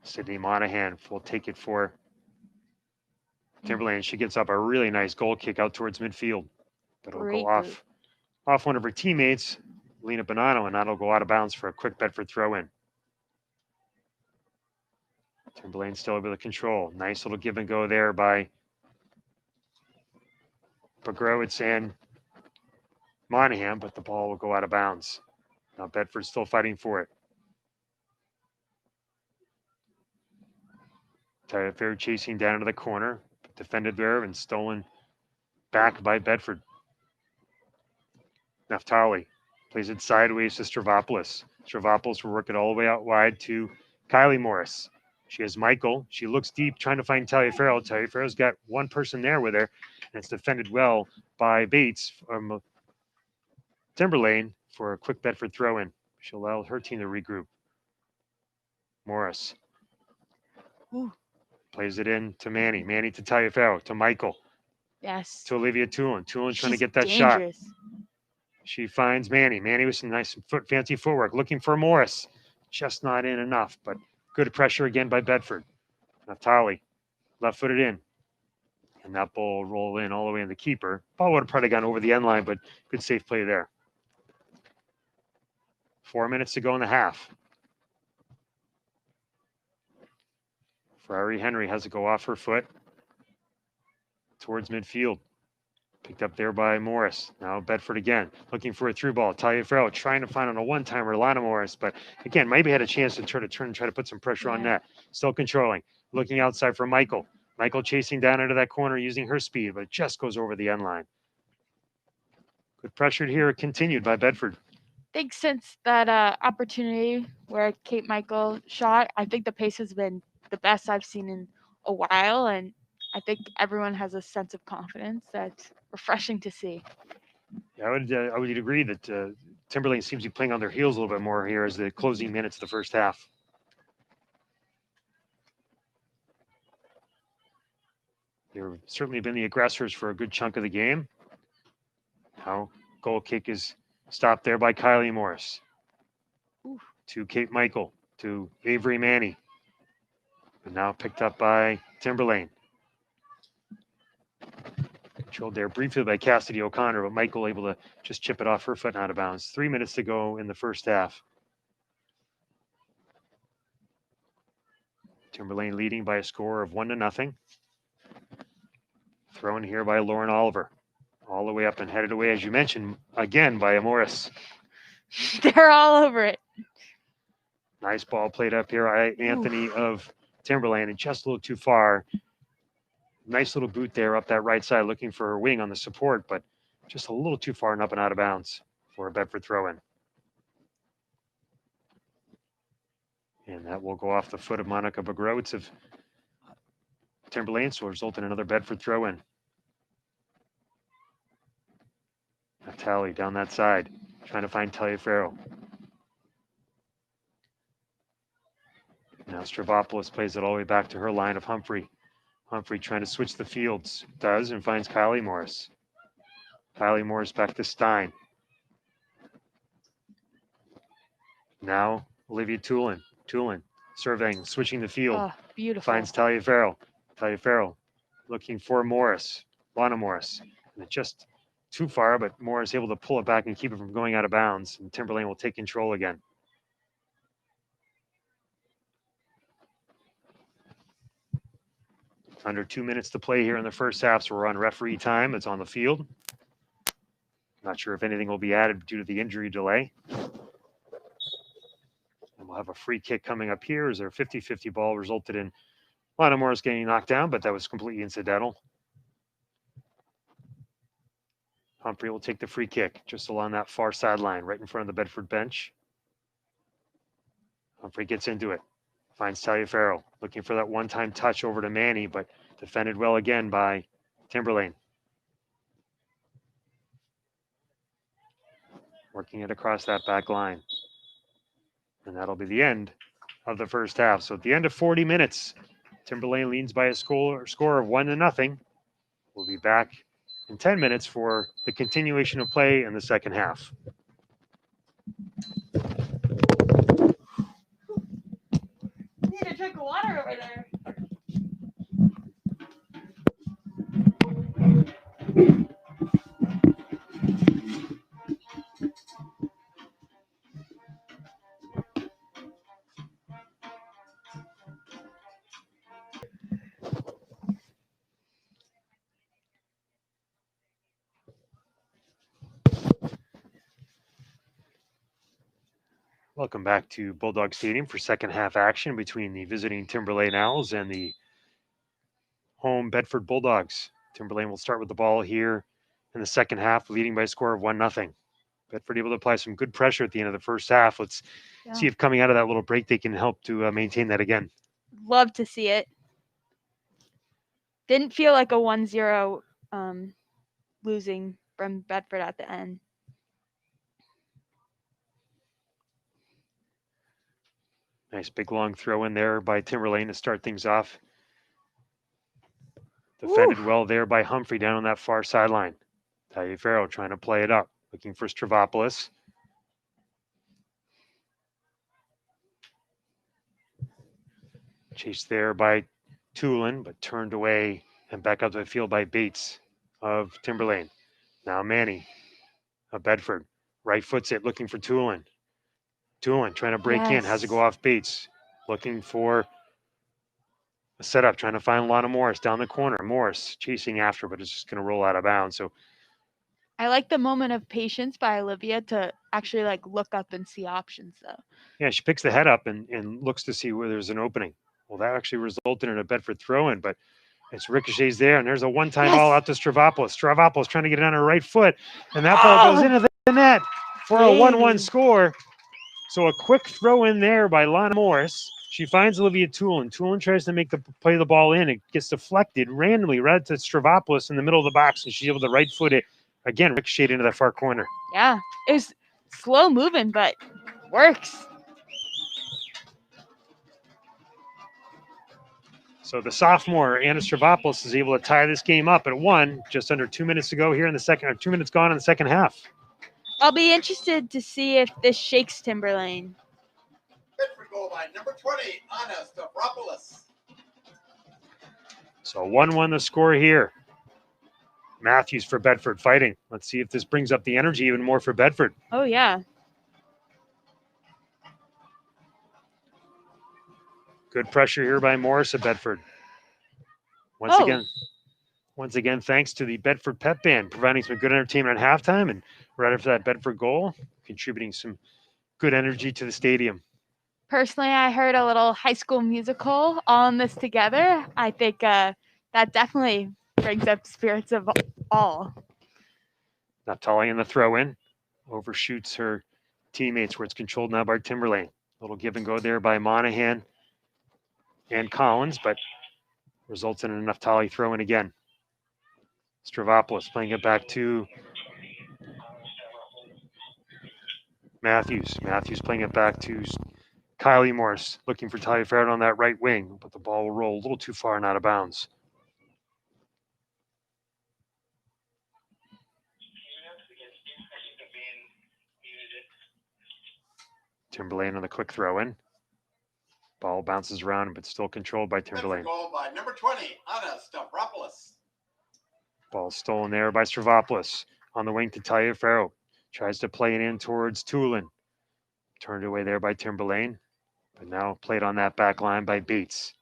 Sydney Monahan will take it for Timberlane. She gets up a really nice goal kick out towards midfield. But it'll go off one of her teammates, Lena Bonanno, and that'll go out of bounds for a quick Bedford throw-in. Timberlane still able to control. Nice little give and go there by Pogrowitz and Monahan, but the ball will go out of bounds. Now Bedford's still fighting for it. Fair chasing down into the corner, defended there and stolen back by Bedford. Naftali plays it sideways to Stravopoulos. Stravopoulos will work it all the way out wide to Kylie Morris. She has Michael. She looks deep, trying to find Taliaferro. Taliaferro's got one person there with her, and it's defended well by Bates from Timberlane for a quick Bedford throw-in. She'll allow her team to regroup. Morris Ooh. plays it in to Manny. Manny to Taliaferro, to Michael, Yes. to Olivia Tulin. Tulin's trying to She's get that shot. dangerous. She finds Manny. Manny with some nice fancy footwork, looking for Morris. Just not in enough, but good pressure again by Bedford. Naftali, left-footed in. And that ball will roll in all the way in the keeper. Ball would have probably gone over the end line, but good safe play there. 4 minutes to go in the half. Ferrari Henry has to go off her foot towards midfield. Picked up there by Morris. Now Bedford again, looking for a through ball. Taliaferro trying to find on a one-timer Lana Morris, but again, maybe had a chance to try to turn and try to put some pressure on net. Still controlling. Looking outside for Michael. Michael chasing down into that corner using her speed, but it just goes over the end line. Good pressure here continued by Bedford. I think since that opportunity where Kate Michael shot, I think the pace has been the best I've seen in a while, and I think everyone has a sense of confidence that's refreshing to see. Yeah, I would agree that Timberlane seems to be playing on their heels a little bit more here as the closing minutes of the first half. They've certainly been the aggressors for a good chunk of the game. Now, goal kick is stopped there by Kylie Morris. Ooh. To Kate Michael, to Avery Manny. And now picked up by Timberlane. Controlled there briefly by Cassidy O'Connor, but Michael able to just chip it off her foot and out of bounds. 3 minutes to go in the first half. Timberlane leading by a score of 1-0. Thrown here by Lauren Oliver. All the way up and headed away, as you mentioned, again by Morris. They're all over it. Nice ball played up here by Anthony of Timberlane, and just a little too far. Nice little boot there up that right side, looking for her wing on the support, but just a little too far and up and out of bounds for a Bedford throw-in. And that will go off the foot of Monica Pogrowitz of Timberlane, so will result in another Bedford throw-in. Tally down that side, trying to find Taliaferro. Now Stravopoulos plays it all the way back to her line of Humphrey. Humphrey trying to switch the fields. Does, and finds Kylie Morris. Kylie Morris back to Stein. Now Olivia Tulin. Tulin surveying, switching the field. Oh, beautiful. Finds Taliaferro. Taliaferro looking for Morris. Lana Morris. And it just too far, but Morris able to pull it back and keep it from going out of bounds. And Timberlane will take control again. Under 2 minutes to play here in the first half, so we're on referee time. It's on the field. Not sure if anything will be added due to the injury delay. And we'll have a free kick coming up here as their 50-50 ball resulted in Lana Morris getting knocked down, but that was completely incidental. Humphrey will take the free kick just along that far sideline, right in front of the Bedford bench. Humphrey gets into it. Finds Taliaferro, looking for that one-time touch over to Manny, but defended well again by Timberlane. Working it across that back line. And that'll be the end of the first half. So at the end of 40 minutes, Timberlane leads by a score of 1-0. We'll be back in 10 minutes for the continuation of play in the second half. Need a drink of water over there. Welcome back to Bulldog Stadium for second half action between the visiting Timberlane Owls and the home Bedford Bulldogs. Timberlane will start with the ball here in the second half, leading by a score of 1-0. Bedford able to apply some good pressure at the end of the first half. Let's see if coming out of that little break they can help to maintain that again. Love to see it. Didn't feel like a 1-0 losing from Bedford at the end. Nice big long throw in there by Timberlane to start things off. Defended well there by Humphrey down on that far sideline. Taliaferro trying to play it up, looking for Stravopoulos. Chased there by Tulin, but turned away and back up to the field by Bates of Timberlane. Now Manny of Bedford. Right foots it, looking for Tulin. Tulin trying to break in, has to go off Bates. Looking for a setup, trying to find Lana Morris down the corner. Morris chasing after, but it's just going to roll out of bounds. So I like the moment of patience by Olivia to actually like look up and see options though. Yeah, she picks the head up and looks to see where there's an opening. Well, that actually resulted in a Bedford throw-in, but it's ricochets there, and there's a one-time ball out to Stravopoulos. Stravopoulos trying to get it on her right foot, and that ball goes into the net for a 1-1 score. So a quick throw in there by Lana Morris. She finds Olivia Tulin. Tulin tries to play the ball in. It gets deflected randomly right to Stravopoulos in the middle of the box, and she's able to right foot it again, ricochet into that far corner. Yeah, it was slow moving, but works. So the sophomore Anna Stravopoulos is able to tie this game up at 1, just under 2 minutes to go here in the second, or 2 minutes gone in the second half. I'll be interested to see if this shakes Timberlane. Bedford goal by number 20, Anna Stavropoulos. So 1-1 the score here. Matthews for Bedford fighting. Let's see if this brings up the energy even more for Bedford. Oh, yeah. Good pressure here by Morris at Bedford. Once again, thanks to the Bedford Pep Band, providing some good entertainment at halftime, and right after that Bedford goal, contributing some good energy to the stadium. Personally, I heard a little High School Musical all in this together. I think that definitely brings up spirits of all. Natali in the throw-in. Overshoots her teammates where it's controlled now by Timberlane. A little give and go there by Monahan and Collins, but results in an Naftali throw-in again. Stravopoulos playing it back to Matthews. Matthews playing it back to Kylie Morris, looking for Taliaferro on that right wing, but the ball will roll a little too far and out of bounds. Timberlane on the quick throw-in. Ball bounces around, but still controlled by Timberlane. Goal by number 20, Anna Stavropoulos. Ball stolen there by Stravopoulos. On the wing to Taliaferro. Tries to play it in towards Tulin. Turned away there by Timberlane, but now played on that back line by Bates.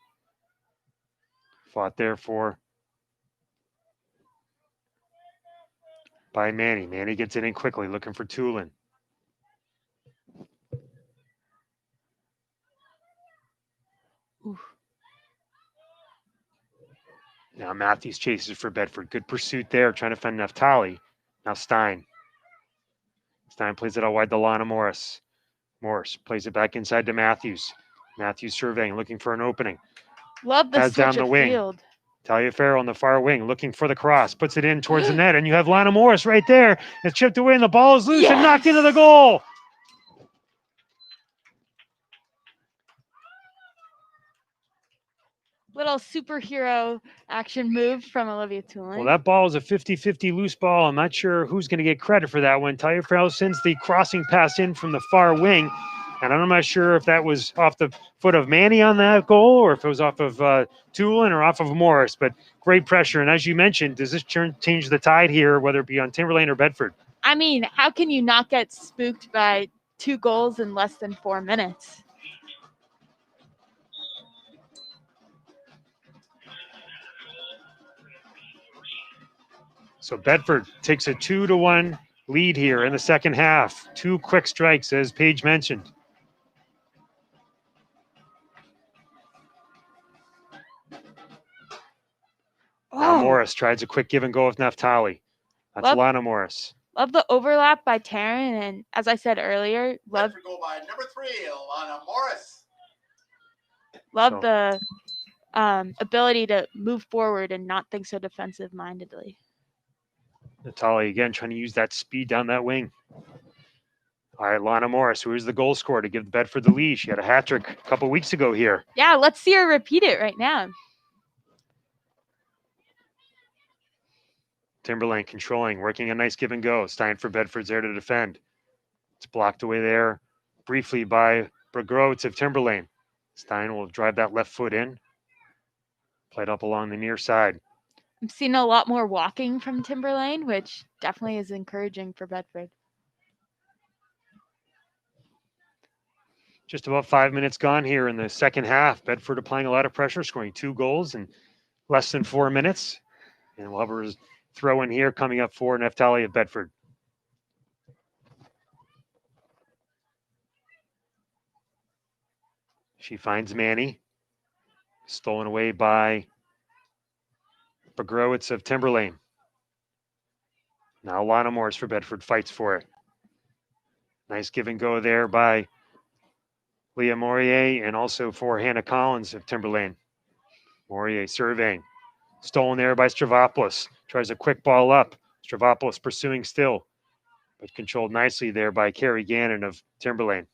Fought there by Manny. Manny gets it in quickly, looking for Tulin. Oof. Now Matthews chases for Bedford. Good pursuit there, trying to find Naftali. Now Stein. Stein plays it out wide to Lana Morris. Morris plays it back inside to Matthews. Matthews surveying, looking for an opening. Love the switch down the of wing. field. Taliaferro on the far wing, looking for the cross. Puts it in towards the net, and you have Lana Morris right there. It's chipped away, and the ball is loose and knocked into the goal. Little superhero action move from Olivia Tulin. Well, that ball is a 50-50 loose ball. I'm not sure who's going to get credit for that one. Taliaferro sends the crossing pass in from the far wing, and I'm not sure if that was off the foot of Manny on that goal or if it was off of Tulin or off of Morris, but great pressure. And as you mentioned, does this change the tide here, whether it be on Timberlane or Bedford? I mean, how can you not get spooked by 2 goals in less than 4 minutes? So Bedford takes a 2-1 lead here in the second half. 2 quick strikes, as Paige mentioned. Morris tries a quick give and go with Naftali. That's Love- Lana Morris. Love the overlap by Taryn, and as I said earlier, love Bedford goal by number 3, Lana Morris. love So- the ability to move forward and not think so defensive mindedly. Natali again trying to use that speed down that wing. All right, Lana Morris, who is the goal scorer to give Bedford the lead. She had a hat trick a couple weeks ago here. Yeah, let's see her repeat it right now. Timberlane controlling, working a nice give and go. Stein for Bedford's there to defend. It's blocked away there briefly by Brogrowitz of Timberlane. Stein will drive that left foot in. Played up along the near side. I'm seeing a lot more walking from Timberlane, which definitely is encouraging for Bedford. Just about 5 minutes gone here in the second half. Bedford applying a lot of pressure, scoring 2 goals in less than 4 minutes. And we'll have a throw in here coming up for Naftali of Bedford. She finds Manny. Stolen away by Brogrowitz of Timberlane. Now Lana Morris for Bedford fights for it. Nice give and go there by Leah Morier and also for Hannah Collins of Timberlane. Morier surveying. Stolen there by Stravopoulos. Tries a quick ball up. Stravopoulos pursuing still, but controlled nicely there by Carrie Gannon of Timberlane.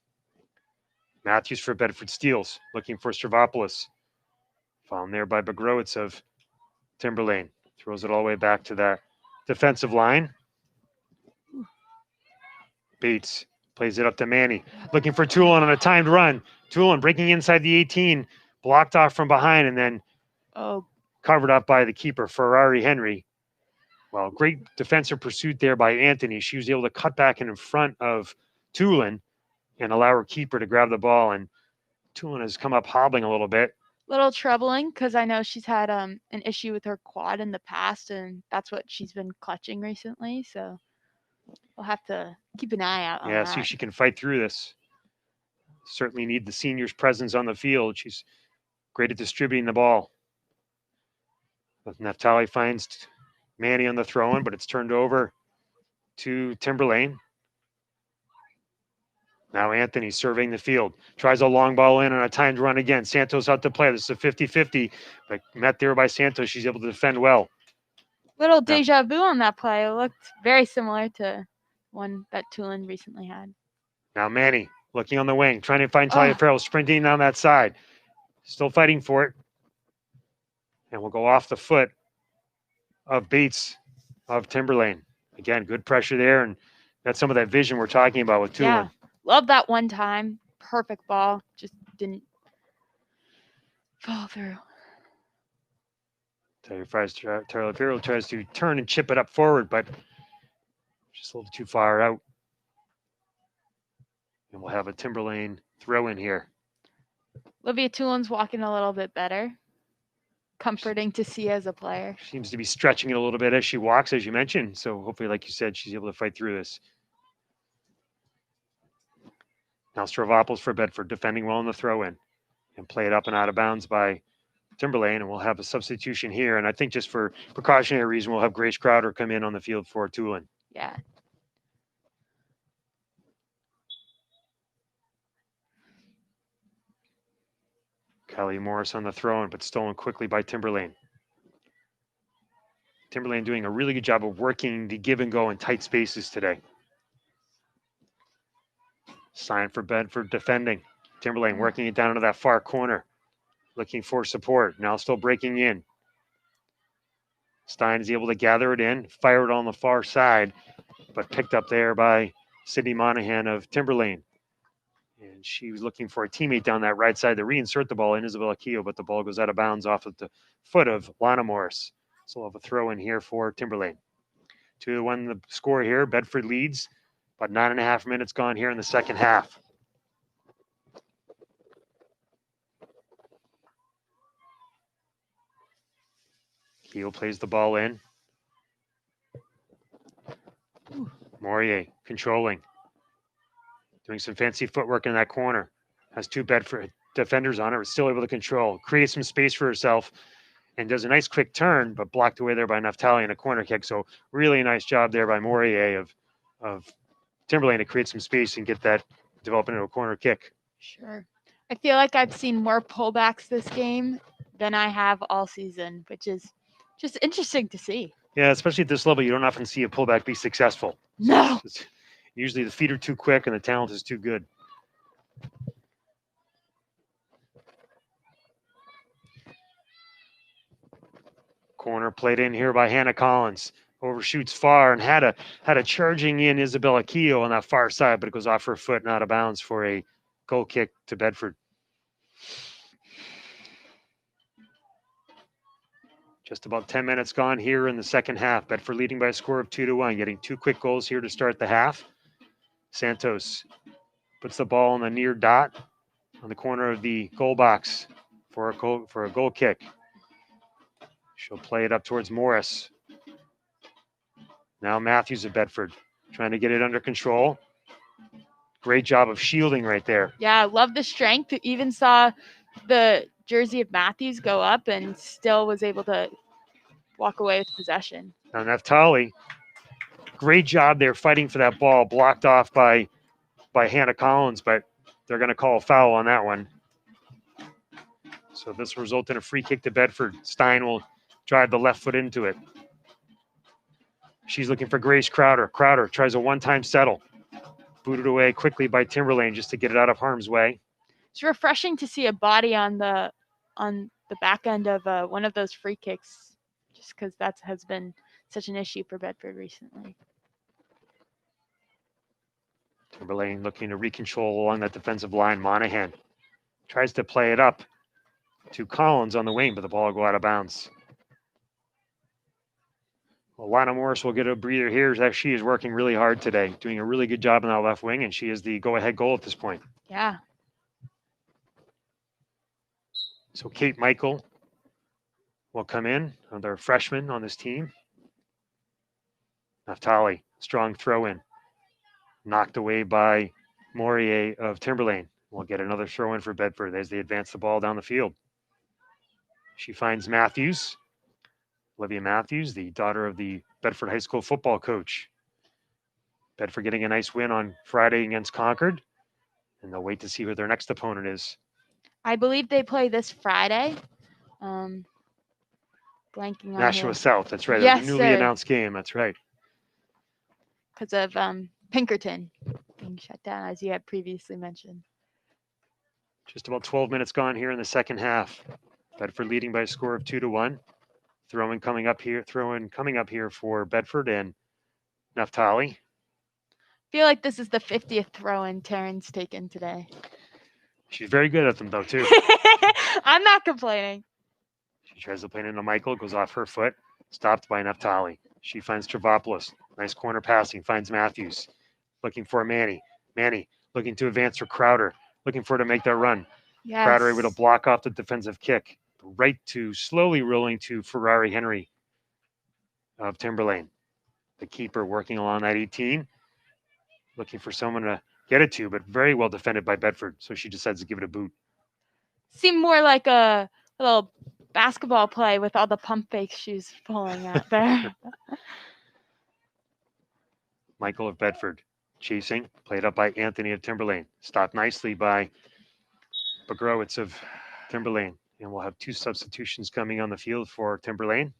Matthews for Bedford steals, looking for Stravopoulos. Found there by Brogrowitz of Timberlane. Throws it all the way back to that defensive line. Bates plays it up to Manny. Looking for Toulon on a timed run. Toulon breaking inside the 18. Blocked off from behind and then covered up by the keeper, Ferrari Henry. Well, great defensive pursuit there by Anthony. She was able to cut back in front of Toulon and allow her keeper to grab the ball. And Toulon has come up hobbling a little bit. Little troubling because I know she's had an issue with her quad in the past, and that's what she's been clutching recently. So we'll have to keep an eye out on that. See if she can fight through this. Certainly need the seniors' presence on the field. She's great at distributing the ball. Naftali finds Manny on the throw-in, but it's turned over to Timberlane. Now Anthony surveying the field. Tries a long ball in on a timed run again. Santos out to play. This is a 50-50, but met there by Santos. She's able to defend well. Little deja vu on that play. It looked very similar to one that Toulon recently had. Now Manny looking on the wing, trying to find Talia Farrell, sprinting down that side. Still fighting for it. And we'll go off the foot of Bates of Timberlane. Again, good pressure there, and that's some of that vision we're talking about with Toulon. Yeah, love that one time. Perfect ball. Just didn't fall through. Talia Farrell tries to turn and chip it up forward, but just a little too far out. And we'll have a Timberlane throw in here. Olivia Toulon's walking a little bit better. Comforting to see as a player. Seems to be stretching it a little bit as she walks, as you mentioned. So hopefully, like you said, she's able to fight through this. Now Stravopoulos for Bedford, defending well in the throw-in. And play it up and out of bounds by Timberlane. And we'll have a substitution here. And I think just for precautionary reason, we'll have Grace Crowder come in on the field for Toulon. Yeah. Kelly Morris on the throw-in, but stolen quickly by Timberlane. Timberlane doing a really good job of working the give and go in tight spaces today. Sign for Bedford defending. Timberlane working it down into that far corner. Looking for support. Now still breaking in. Stein is able to gather it in, fire it on the far side, but picked up there by Sydney Monahan of Timberlane. And she was looking for a teammate down that right side to reinsert the ball in, Isabella Keogh, but the ball goes out of bounds off of the foot of Lana Morris. So we'll have a throw in here for Timberlane. 2-1 the score here. Bedford leads. About 9.5 minutes gone here in the second half. Keogh plays the ball in. Morier controlling. Doing some fancy footwork in that corner. Has 2 Bedford defenders on her, but still able to control. Create some space for herself. and does a nice quick turn, but blocked away there by Naftali in a corner kick. So really nice job there by Morier of Timberlane to create some space and get that developing into a corner kick. Sure. I feel like I've seen more pullbacks this game than I have all season, which is just interesting to see. Yeah, especially at this level, you don't often see a pullback be successful. No. Usually the feet are too quick and the talent is too good. Corner played in here by Hannah Collins. Overshoots far and had a charging in Isabella Keogh on that far side, but it goes off her foot and out of bounds for a goal kick to Bedford. Just about 10 minutes gone here in the second half. Bedford leading by a score of 2-1, getting 2 quick goals here to start the half. Santos puts the ball on the near dot on the corner of the goal box for a goal kick. She'll play it up towards Morris. Now Matthews of Bedford trying to get it under control. Great job of shielding right there. Yeah, I love the strength. Even saw the jersey of Matthews go up and still was able to walk away with possession. Now Naftali, great job there fighting for that ball, blocked off by Hannah Collins, but they're going to call a foul on that one. So this will result in a free kick to Bedford. Stein will drive the left foot into it. She's looking for Grace Crowder. Crowder tries a one-time settle. Booted away quickly by Timberlane just to get it out of harm's way. It's refreshing to see a body on the back end of one of those free kicks, just because that has been such an issue for Bedford recently. Timberlane looking to recontrol along that defensive line. Monahan tries to play it up to Collins on the wing, but the ball will go out of bounds. Well, Lana Morris will get a breather here as she is working really hard today, doing a really good job on that left wing, and she is the go-ahead goal at this point. Yeah. So Kate Michael will come in, another freshman on this team. Naftali, strong throw in. Knocked away by Morier of Timberlane. We'll get another throw in for Bedford as they advance the ball down the field. She finds Matthews. Olivia Matthews, the daughter of the Bedford High School football coach. Bedford getting a nice win on Friday against Concord, and they'll wait to see who their next opponent is. I believe they play this Friday. Blanking on Nashua it. South, that's right. Yes, A newly sir. announced game, that's right. Because of Pinkerton being shut down, as you had previously mentioned. Just about 12 minutes gone here in the second half. Bedford leading by a score of 2-1. Throw in coming up here for Bedford and Naftali. I feel like this is the 50th throw-in Taryn's taken today. She's very good at them though too. I'm not complaining. She tries to play it into Michael, goes off her foot, stopped by Naftali. She finds Travaopoulos. Nice corner passing, finds Matthews. Looking for Manny. Manny looking to advance for Crowder. Looking for her to make that run. Yes. Crowder able to block off the defensive kick. Right to slowly rolling to Ferrari Henry of Timberlane. The keeper working along that 18. Looking for someone to get it to, but very well defended by Bedford. So she decides to give it a boot. Seemed more like a little basketball play with all the pump fake shoes falling out there. Michael of Bedford chasing, played up by Anthony of Timberlane. Stopped nicely by Bagrowitz of Timberlane. And we'll have 2 substitutions coming on the field for Timberlane.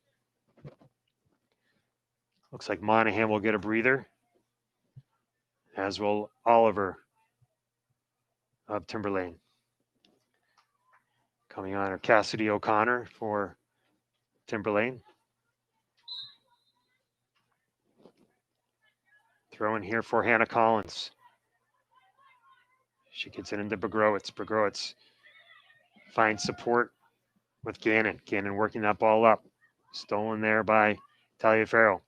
Looks like Monahan will get a breather, as will Oliver of Timberlane. Coming on are Cassidy O'Connor for Timberlane. Throw in here for Hannah Collins. She gets it into Bagrowitz. Bagrowitz finds support with Gannon. Gannon working that ball up. Stolen there by Talia Farrell.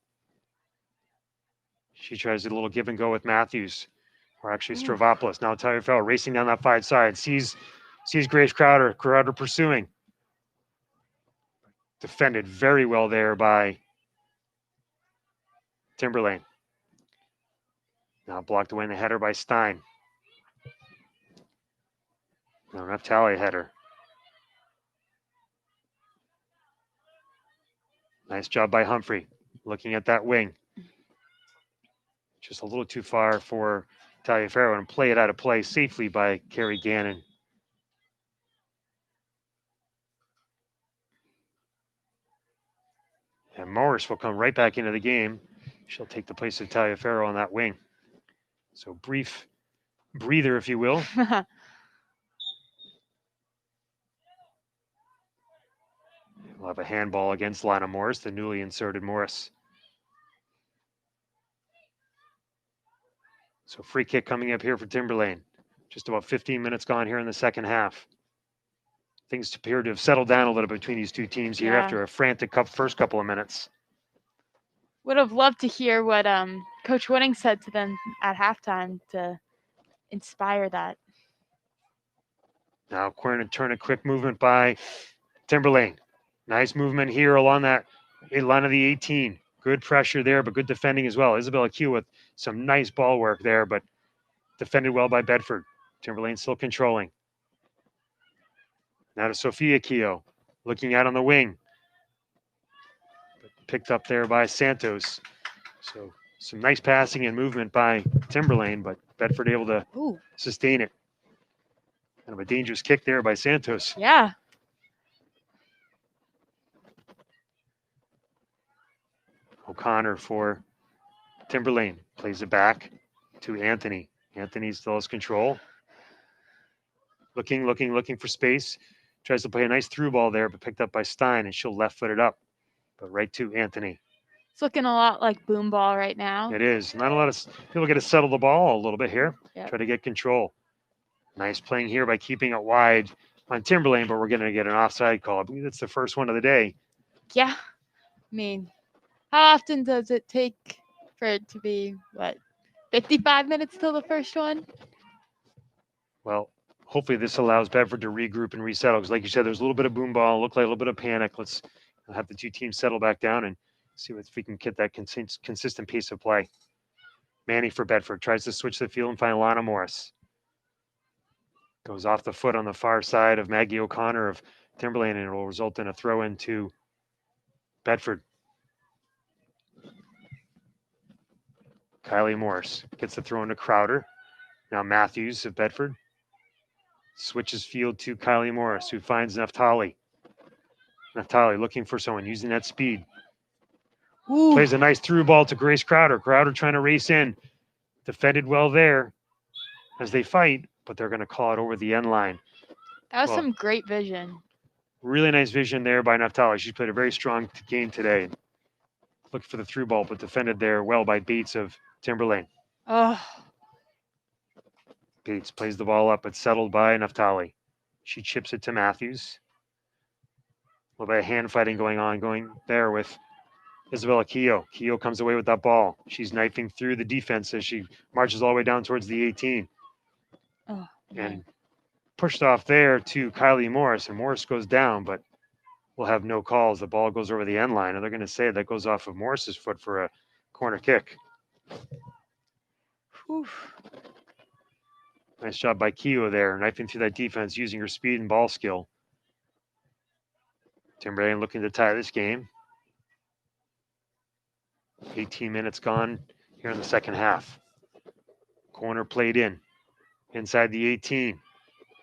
She tries a little give and go with Matthews, or actually Stravopoulos. Now Talia Farrell racing down that five side. Sees Grace Crowder. Crowder pursuing. Defended very well there by Timberlane. Now blocked away in the header by Stein. Now Naftali header. Nice job by Humphrey. Looking at that wing. Just a little too far for Taliaferro and play it out of play safely by Carrie Gannon. And Morris will come right back into the game. She'll take the place of Taliaferro on that wing. So brief breather, if you will. We'll have a handball against Lana Morris, the newly inserted Morris. So free kick coming up here for Timberlane. Just about 15 minutes gone here in the second half. Things appear to have settled down a little bit between these two teams here after a frantic first couple of minutes. Would have loved to hear what Coach Wooding said to them at halftime to inspire that. Now, turn a quick movement by Timberlane. Nice movement here along that line of the 18. Good pressure there, but good defending as well. Isabella Q with some nice ball work there, but defended well by Bedford. Timberlane still controlling. Now to Sophia Keogh, looking out on the wing. Picked up there by Santos. So some nice passing and movement by Timberlane, but Bedford able to sustain it. Kind of a dangerous kick there by Santos. Yeah. O'Connor for Timberlane. Plays it back to Anthony. Anthony still has control. Looking for space. Tries to play a nice through ball there, but picked up by Stein, and she'll left foot it up. But right to Anthony. It's looking a lot like boom ball right now. It is. Not a lot of people get to settle the ball a little bit here. Yep. Try to get control. Nice playing here by keeping it wide on Timberlane, but we're going to get an offside call. I believe that's the first one of the day. Yeah. I mean, how often does it take for it to be, 55 minutes till the first one? Well, hopefully this allows Bedford to regroup and resettle. Because like you said, there's a little bit of boom ball. Looked like a little bit of panic. Let's have the two teams settle back down and see if we can get that consistent pace of play. Manny for Bedford tries to switch the field and find Lana Morris. Goes off the foot on the far side of Maggie O'Connor of Timberlane, and it will result in a throw into Bedford. Kylie Morris gets the throw into Crowder. Now Matthews of Bedford switches field to Kylie Morris, who finds Naftali. Naftali looking for someone, using that speed. Ooh. Plays a nice through ball to Grace Crowder. Crowder trying to race in. Defended well there as they fight, but they're going to call it over the end line. That was some great vision. Really nice vision there by Naftali. She's played a very strong game today. Looked for the through ball, but defended there well by Bates of Timberlane. Oh. Bates plays the ball up, but settled by Naftali. She chips it to Matthews. A little bit of hand fighting going there with Isabella Keogh. Keogh comes away with that ball. She's knifing through the defense as she marches all the way down towards the 18. Oh, and pushed off there to Kylie Morris, and Morris goes down, but we'll have no calls. The ball goes over the end line, and they're going to say that goes off of Morris's foot for a corner kick. Whew. Nice job by Keogh there, knifing through that defense, using her speed and ball skill. Timberlane looking to tie this game. 18 minutes gone here in the second half. Corner played in. Inside the 18.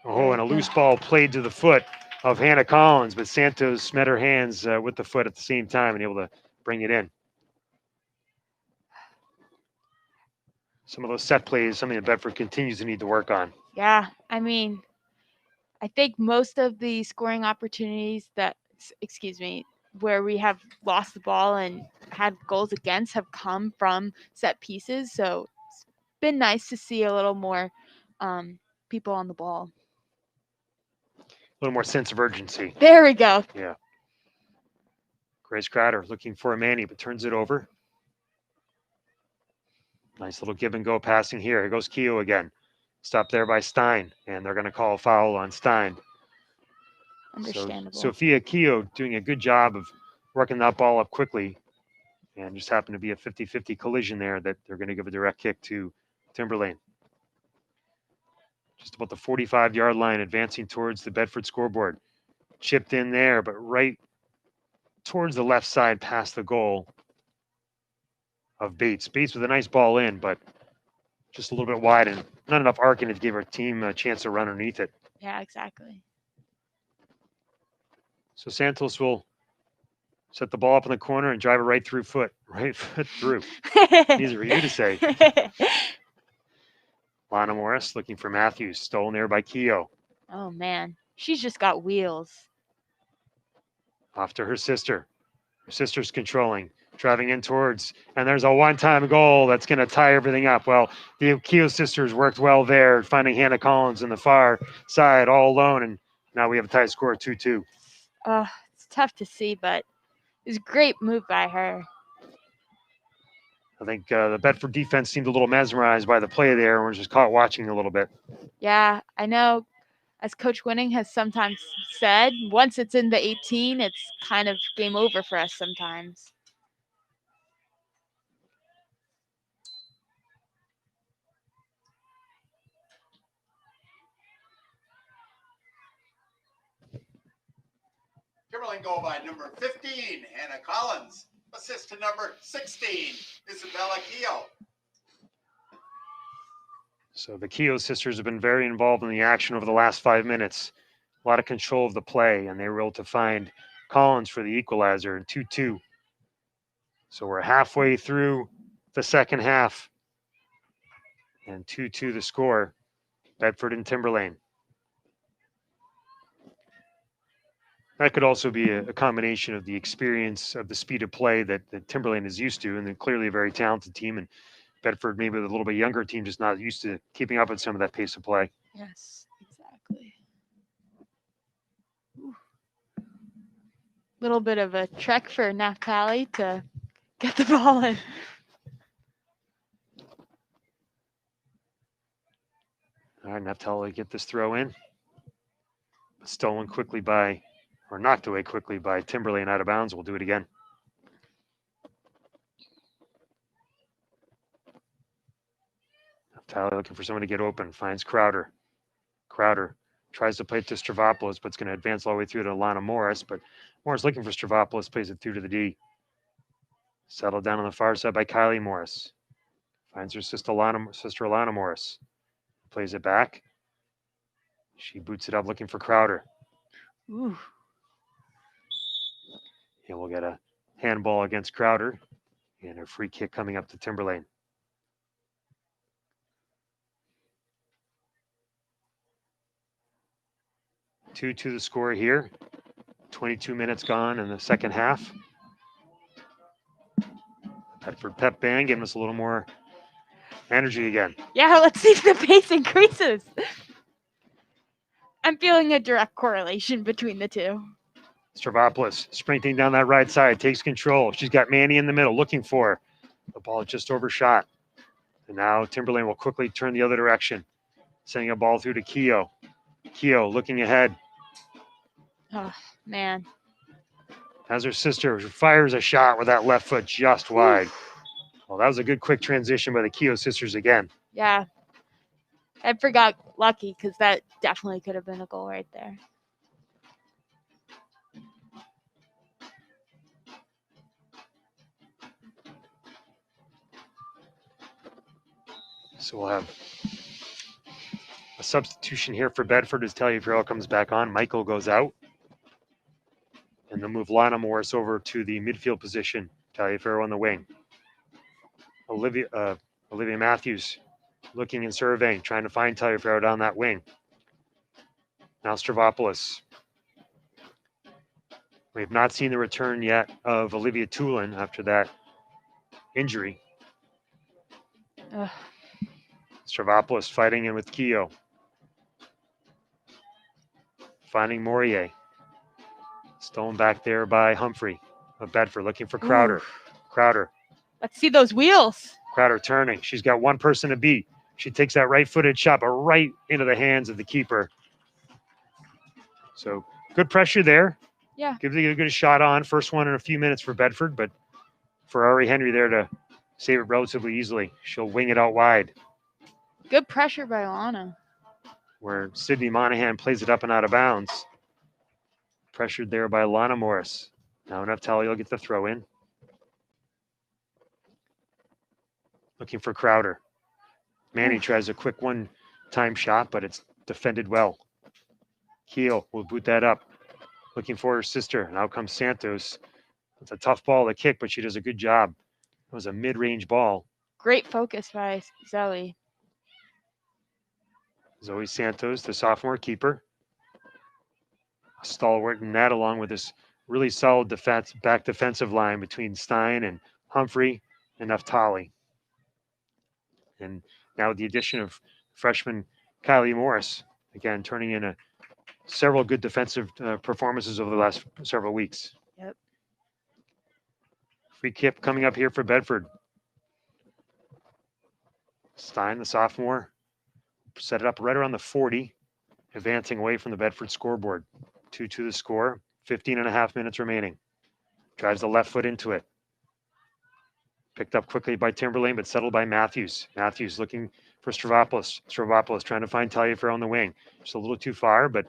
Oh, and a loose ball played to the foot of Hannah Collins, but Santos met her hands with the foot at the same time and able to bring it in. Some of those set plays, something that Bedford continues to need to work on. Yeah, I mean, I think most of the scoring opportunities where we have lost the ball and had goals against have come from set pieces. So it's been nice to see a little more people on the ball. A little more sense of urgency. There we go. Yeah. Grace Crowder looking for a Manny, but turns it over. Nice little give and go passing here. Here goes Keogh again. Stopped there by Stein, and they're going to call a foul on Stein. Understandable. So Sophia Keogh doing a good job of working that ball up quickly, and just happened to be a 50-50 collision there that they're going to give a direct kick to Timberlane. Just about the 45-yard line, advancing towards the Bedford scoreboard. Chipped in there, but right towards the left side past the goal of Bates. Bates with a nice ball in, but just a little bit wide and not enough arc in it to give our team a chance to run underneath it. Yeah, exactly. So Santos will set the ball up in the corner and drive it right through right foot through. Easy for you to say. Lana Morris looking for Matthews, stolen there by Keogh. Oh man, she's just got wheels. Off to her sister. Her sister's controlling, driving in towards, and there's a one-time goal that's going to tie everything up. Well, the Keogh sisters worked well there, finding Hannah Collins in the far side all alone, and now we have a tied score, 2-2. It's tough to see, but it was a great move by her. I think the Bedford defense seemed a little mesmerized by the play there and was just caught watching a little bit. Yeah, I know. As Coach Winning has sometimes said, once it's in the 18, it's kind of game over for us sometimes. Timberlane goal by number 15, Hannah Collins. Assist to number 16, Isabella Keogh. So the Keogh sisters have been very involved in the action over the last 5 minutes. A lot of control of the play, and they were able to find Collins for the equalizer in 2-2. So we're halfway through the second half, and 2-2 the score, Bedford and Timberlane. That could also be a combination of the experience of the speed of play that Timberlane is used to, and they're clearly a very talented team, and Bedford maybe with a little bit younger team just not used to keeping up with some of that pace of play. Yes, exactly. Little bit of a trek for Naphtali to get the ball in. All right, Naphtali get this throw in. Stolen quickly by, or knocked away quickly by Timberlane out of bounds. We'll do it again. Naphtali looking for someone to get open, finds Crowder. Crowder tries to play it to Stravopoulos, but it's going to advance all the way through to Lana Morris. But Morris looking for Stravopoulos, plays it through to the D. Settled down on the far side by Kylie Morris. Finds her sister Lana Morris. Plays it back. She boots it up looking for Crowder. Ooh. And we'll get a handball against Crowder and a free kick coming up to Timberlane. Two to the score here. 22 minutes gone in the second half. Bedford Pep Band giving us a little more energy again. Yeah, let's see if the pace increases. I'm feeling a direct correlation between the two. Stravopoulos sprinting down that right side, takes control. She's got Manny in the middle looking for her. The ball just overshot. And now Timberlane will quickly turn the other direction, sending a ball through to Keogh. Keogh looking ahead. Oh, man. Has her sister, who fires a shot with that left foot just wide. Well, that was a good quick transition by the Keogh sisters again. Yeah. I forgot lucky because that definitely could have been a goal right there. So we'll have a substitution here for Bedford as Taliaferro comes back on. Michael goes out. And they'll move Lana Morris over to the midfield position. Taliaferro on the wing. Olivia Matthews looking and surveying, trying to find Taliaferro down that wing. Now Stravopoulos. We have not seen the return yet of Olivia Tulin after that injury. Ugh. Stravopoulos fighting in with Keogh. Finding Morier. Stolen back there by Humphrey of Bedford, looking for Crowder. Ooh. Crowder. Let's see those wheels. Crowder turning. She's got one person to beat. She takes that right-footed shot, but right into the hands of the keeper. So good pressure there. Yeah. Gives it a good shot on. First one in a few minutes for Bedford, but Ferrari Henry there to save it relatively easily. She'll wing it out wide. Good pressure by Lana. Where Sydney Monahan plays it up and out of bounds. Pressured there by Lana Morris. Now Naftali will get the throw in. Looking for Crowder. Manny tries a quick one-time shot, but it's defended well. Keel will boot that up. Looking for her sister. Now comes Santos. It's a tough ball to kick, but she does a good job. It was a mid-range ball. Great focus by Zoe. Zoe Santos, the sophomore keeper. A stalwart in that, along with this really solid back defensive line between Stein and Humphrey and Naftali. And now with the addition of freshman Kylie Morris, again, turning in several good defensive performances over the last several weeks. Yep. Free kick coming up here for Bedford. Stein, the sophomore, set it up right around the 40, advancing away from the Bedford scoreboard. 2-2 the score, 15.5 minutes remaining. Drives the left foot into it. Picked up quickly by Timberlane, but settled by Matthews. Matthews looking for Stravopoulos. Stravopoulos trying to find Taliaferro on the wing. Just a little too far, but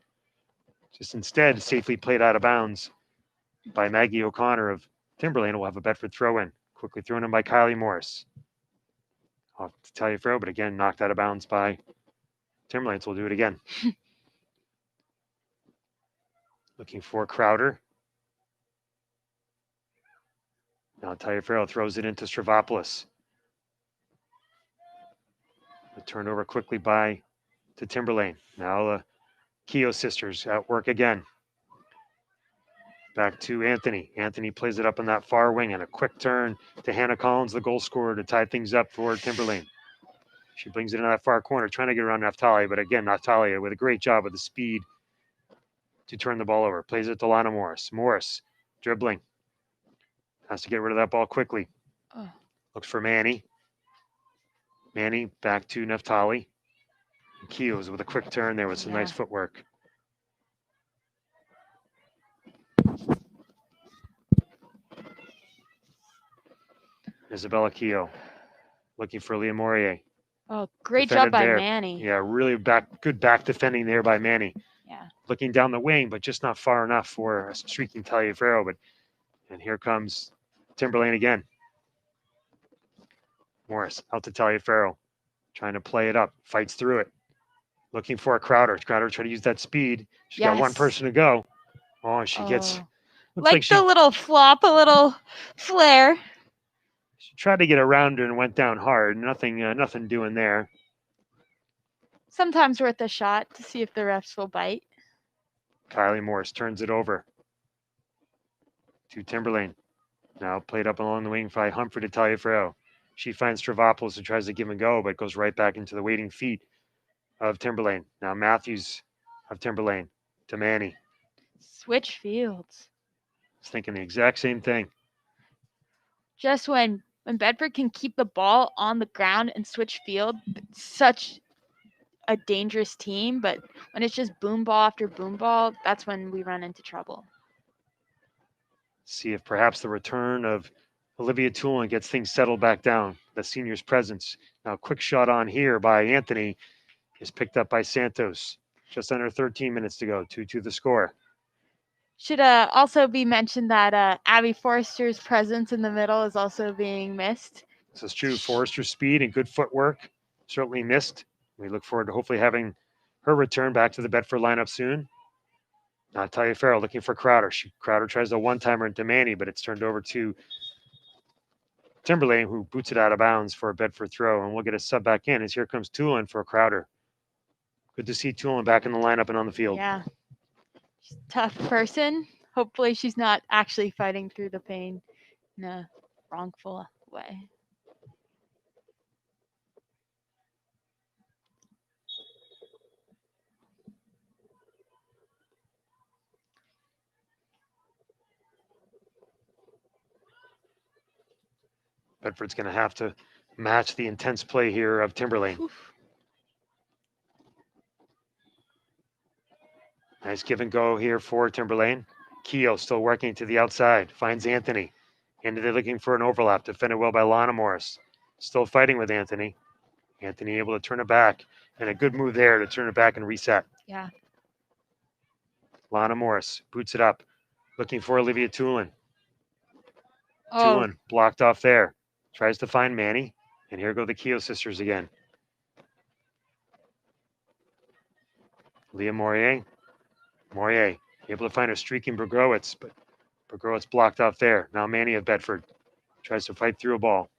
just instead safely played out of bounds by Maggie O'Connor of Timberlane. Will have a Bedford throw in. Quickly thrown in by Kylie Morris. Off to Taliaferro, but again knocked out of bounds by Timberlane, so we'll do it again. Looking for Crowder. Now Taliaferro throws it into Stravopoulos. Turned over quickly to Timberlane. Now the Keogh sisters at work again. Back to Anthony. Anthony plays it up on that far wing and a quick turn to Hannah Collins, the goal scorer, to tie things up for Timberlane. She brings it in that far corner, trying to get around Naftali, but again, Naftali with a great job with the speed to turn the ball over. Plays it to Lana Morris. Morris dribbling. Has to get rid of that ball quickly. Looks for Manny. Manny back to Naftali. Keogh's with a quick turn there with some nice footwork. Isabella Keogh looking for Leah Morier. Oh, great job by Manny. Yeah, really good back defending there by Manny. Yeah. Looking down the wing, but just not far enough for a streaking Taliaferro. And here comes Timberlane again. Morris out to Taliaferro, trying to play it up, fights through it. Looking for a Crowder. Crowder trying to use that speed. She's got one person to go. Oh, she gets like the little flop, a little flare. She tried to get around her and went down hard. Nothing doing there. Sometimes worth a shot to see if the refs will bite. Kylie Morris turns it over to Timberlane. Now played up along the wing by Humphrey to Taliaferro. She finds Stravopoulos and tries to give and go, but goes right back into the waiting feet of Timberlane. Now Matthews of Timberlane to Manny. Switch fields. I was thinking the exact same thing. Just when Bedford can keep the ball on the ground and switch field, such a dangerous team. But when it's just boom ball after boom ball, that's when we run into trouble. See if perhaps the return of Olivia Toulon gets things settled back down. The senior's presence. Now, quick shot on here by Anthony is picked up by Santos. Just under 13 minutes to go. 2-2 the score. Should also be mentioned that Abby Forrester's presence in the middle is also being missed. This is true. Forrester's speed and good footwork certainly missed. We look forward to hopefully having her return back to the Bedford lineup soon. Now Taliaferro looking for Crowder. Crowder tries a one-timer into Manny, but it's turned over to Timberlane, who boots it out of bounds for a Bedford throw. And we'll get a sub back in as here comes Toulon for Crowder. Good to see Toulon back in the lineup and on the field. Yeah. She's a tough person. Hopefully she's not actually fighting through the pain in a wrongful way. Bedford's going to have to match the intense play here of Timberlane. Oof. Nice give and go here for Timberlane. Keogh still working to the outside. Finds Anthony. And they're looking for an overlap. Defended well by Lana Morris. Still fighting with Anthony. Anthony able to turn it back. And a good move there to turn it back and reset. Yeah. Lana Morris boots it up. Looking for Olivia Toulon. Oh, Tulin blocked off there. Tries to find Manny. And here go the Keogh sisters again. Leah Mourier. Mourier able to find a streaking Bergrowitz, but Bergrowitz blocked off there. Now Manny of Bedford tries to fight through a ball.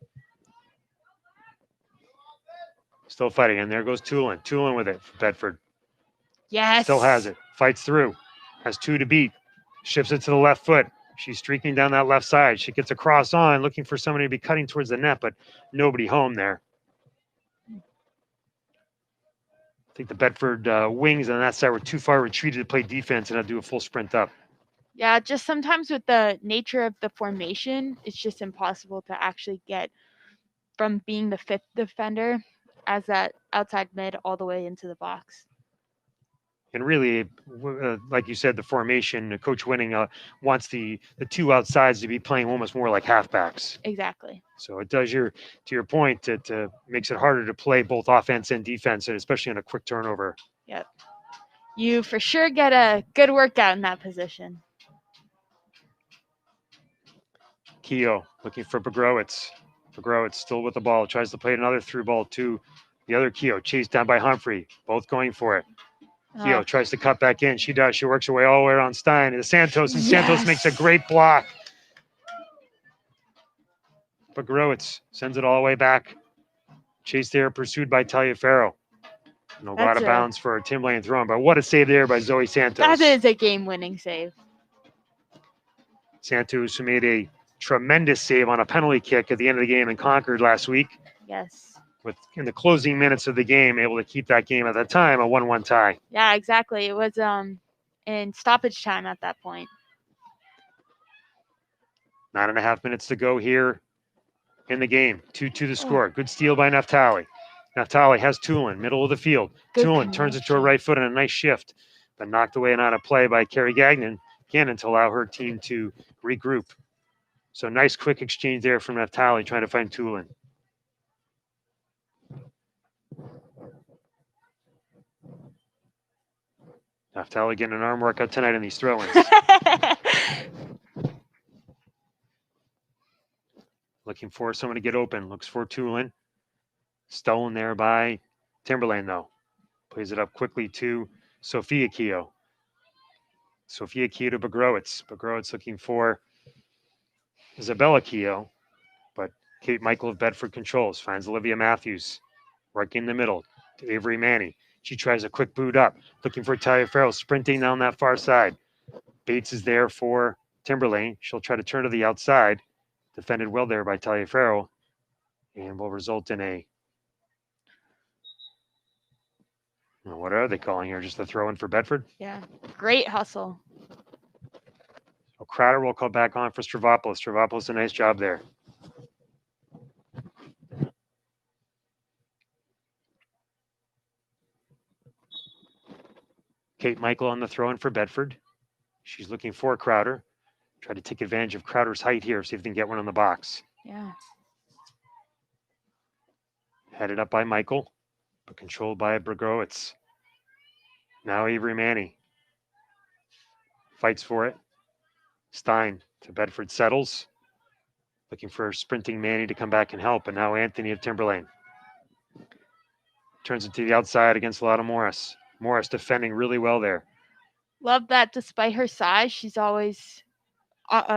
Still fighting, and there goes Tulin. Tulin with it for Bedford. yes. Still has it. Fights through. Has 2 to beat. Shifts it to the left foot. She's streaking down that left side. She gets a cross on, looking for somebody to be cutting towards the net, but nobody home there. I think the Bedford wings on that side were too far retreated to play defense and had to do a full sprint up. Yeah, just sometimes with the nature of the formation, it's just impossible to actually get from being the 5th defender as that outside mid all the way into the box. And really, like you said, the formation, Coach Winning wants the 2 outsides to be playing almost more like halfbacks. Exactly. So it does to your point, it makes it harder to play both offense and defense, and especially on a quick turnover. Yep. You for sure get a good workout in that position. Keogh looking for Bergrowitz. Bergrowitz still with the ball, tries to play another through ball to the other Keogh, chased down by Humphrey, both going for it. Keogh tries to cut back in. She does. She works her way all the way around Stein to Santos, and Santos makes a great block. Bergrowitz sends it all the way back. Chase there, pursued by Taliaferro. No, go out of bounds for a Timberlane throw, but what a save there by Zoe Santos. That is a game-winning save. Santos, who made a tremendous save on a penalty kick at the end of the game in Concord last week. Yes. With in the closing minutes of the game, able to keep that game at that time a 1-1 tie. Yeah, exactly. It was in stoppage time at that point. 9.5 minutes to go here in the game. 2-2 the score. Good steal by Naftali. Naftali has Tulin, middle of the field. Tulin turns it to her right foot in a nice shift, but knocked away and out of play by Carrie Gagnon again to allow her team to regroup. So nice quick exchange there from Naftali trying to find Tulin. Naftali getting an arm workout tonight in these throw-ins. Looking for someone to get open. Looks for Tulin. Stolen there by Timberlane, though. Plays it up quickly to Sophia Keogh. Sophia Keogh to Bergrowitz. Bergrowitz looking for Isabella Keogh, but Kate Michael of Bedford controls. Finds Olivia Matthews. Working in the middle to Avery Manny. She tries a quick boot up. Looking for Talia Farrell, sprinting down that far side. Bates is there for Timberlane. She'll try to turn to the outside. Defended well there by Talia Farrell. And will result in a... What are they calling here? Just a throw-in for Bedford? Yeah. Great hustle. So Crowder will call back on for Stravopoulos. Stravopoulos, a nice job there. Kate Michael on the throw-in for Bedford. She's looking for Crowder. Try to take advantage of Crowder's height here, see if they can get one on the box. Yeah. Headed up by Michael, but controlled by Bergrowitz. Now Avery Manny. Fights for it. Stein to Bedford settles. Looking for sprinting Manny to come back and help, and now Anthony of Timberlane. Turns it to the outside against Lotta Morris. Morris defending really well there. Love that despite her size, she's always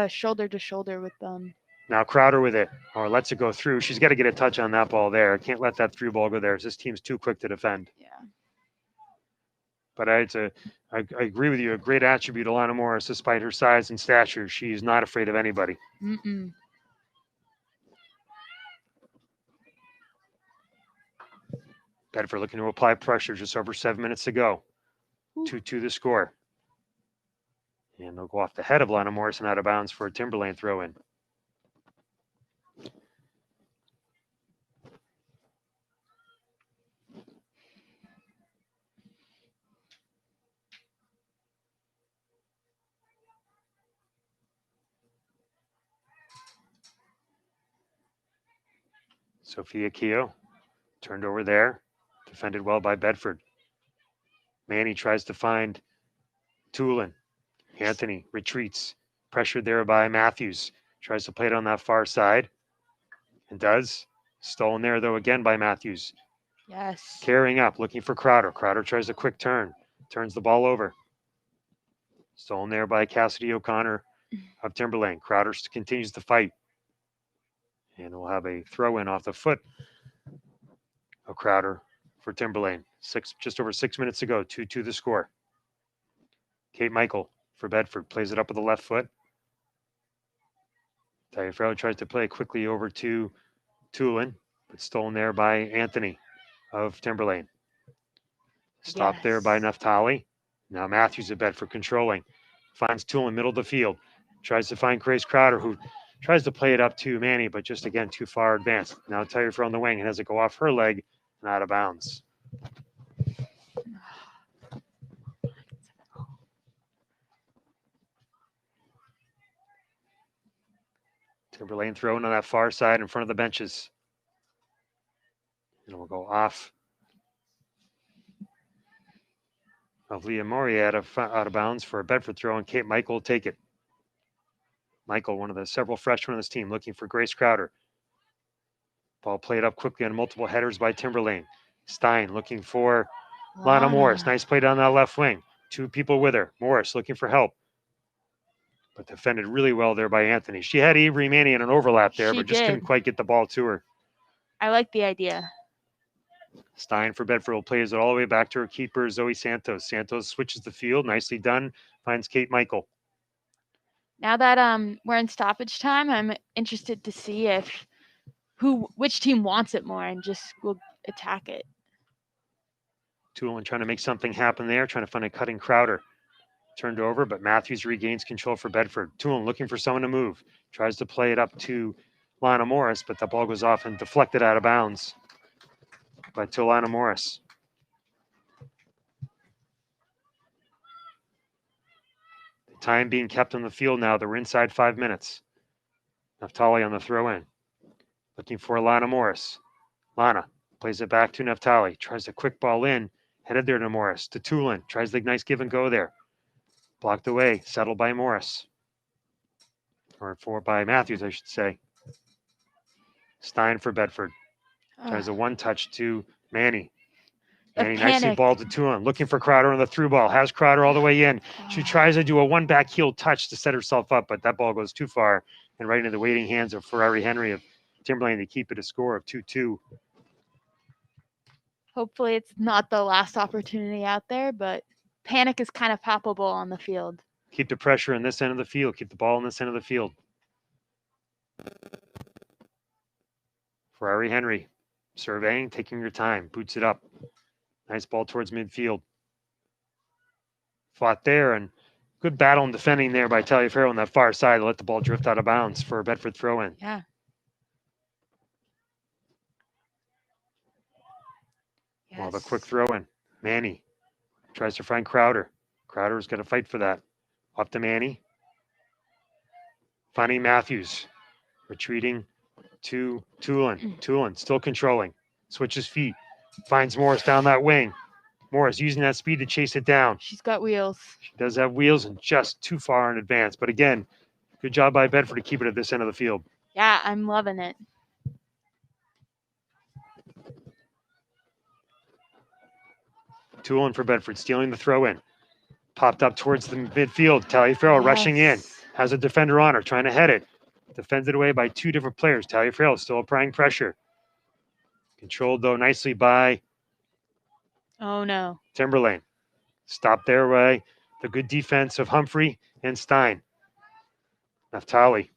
shoulder to shoulder with them. Now Crowder with it, or lets it go through. She's got to get a touch on that ball there. Can't let that through ball go there. This team's too quick to defend. Yeah. But I agree with you. A great attribute, Alana Morris, despite her size and stature. She's not afraid of anybody. Mm-mm. Bedford looking to apply pressure. Just over 7 minutes to go. 2-2 the score. And they'll go off the head of Lana Morris and out of bounds for a Timberlane throw-in. Sophia Keogh turned over there. Defended well by Bedford. Manny tries to find Tulin. Anthony retreats. Pressured there by Matthews. Tries to play it on that far side. And does. Stolen there, though, again by Matthews. Yes. Carrying up, looking for Crowder. Crowder tries a quick turn. Turns the ball over. Stolen there by Cassidy O'Connor of Timberlane. Crowder continues to fight. And we'll have a throw in off the foot of Crowder for Timberlane. Just over 6 minutes to go. 2-2 the score. Kate Michael for Bedford plays it up with the left foot. Taliaferro tries to play quickly over to Tulin, but stolen there by Anthony of Timberlane. Stopped there by Naftali. Now Matthews at Bedford controlling. Finds Tulin middle of the field. Tries to find Grace Crowder, who tries to play it up to Manny, but just again too far advanced. Now Taliaferro on the wing and has it go off her leg and out of bounds. Timberlane throwing on that far side in front of the benches. And we'll go off of Leah Maury out of bounds for a Bedford throw, and Kate Michael will take it. Michael, one of the several freshmen on this team, looking for Grace Crowder. Ball played up quickly on multiple headers by Timberlane. Stein looking for Lana Morris. Nice play down that left wing. Two people with her. Morris looking for help, but defended really well there by Anthony. She had Avery Manny in an overlap there, but just couldn't quite get the ball to her. I like the idea. Stein for Bedford will plays it all the way back to her keeper, Zoe Santos. Santos switches the field. Nicely done. Finds Kate Michael. Now that we're in stoppage time, I'm interested to see which team wants it more and just will attack it. Tulin trying to make something happen there, trying to find a cutting Crowder. Turned over, but Matthews regains control for Bedford. Tulin looking for someone to move. Tries to play it up to Lana Morris, but the ball goes off and deflected out of bounds by Lana Morris. The time being kept on the field now. They're inside 5 minutes. Naftali on the throw in. Looking for Lana Morris. Lana plays it back to Naftali. Tries a quick ball in. Headed there to Morris. To Tulin. Tries the nice give and go there. Blocked away. Settled by Morris. Or by Matthews, I should say. Stein for Bedford. Tries a one touch to Manny. Manny nicely ball to Tulin. Looking for Crowder on the through ball. Has Crowder all the way in. She tries to do a one back heel touch to set herself up, but that ball goes too far and right into the waiting hands of Ferrari Henry of Timberlane to keep it a score of 2-2. Hopefully it's not the last opportunity out there, but panic is kind of palpable on the field. Keep the pressure in this end of the field. Keep the ball in this end of the field. Ferrari Henry surveying, taking your time. Boots it up. Nice ball towards midfield. Fought there, and good battle and defending there by Taliaferro on that far side to let the ball drift out of bounds for a Bedford throw-in. Yeah. Yes. We'll have a quick throw-in. Manny tries to find Crowder. Crowder's going to fight for that. Up to Manny. Finding Matthews. Retreating to Tulin. Tulin still controlling. Switches feet. Finds Morris down that wing. Morris using that speed to chase it down. She's got wheels. She does have wheels and just too far in advance. But again, good job by Bedford to keep it at this end of the field. Yeah, I'm loving it. Tulin for Bedford, stealing the throw in. Popped up towards the midfield. Taliaferro rushing in. Has a defender on her, trying to head it. Defended away by two different players. Taliaferro still applying pressure. Controlled, though, nicely by Timberlane. Stopped there by the good defense of Humphrey and Stein. Naftali.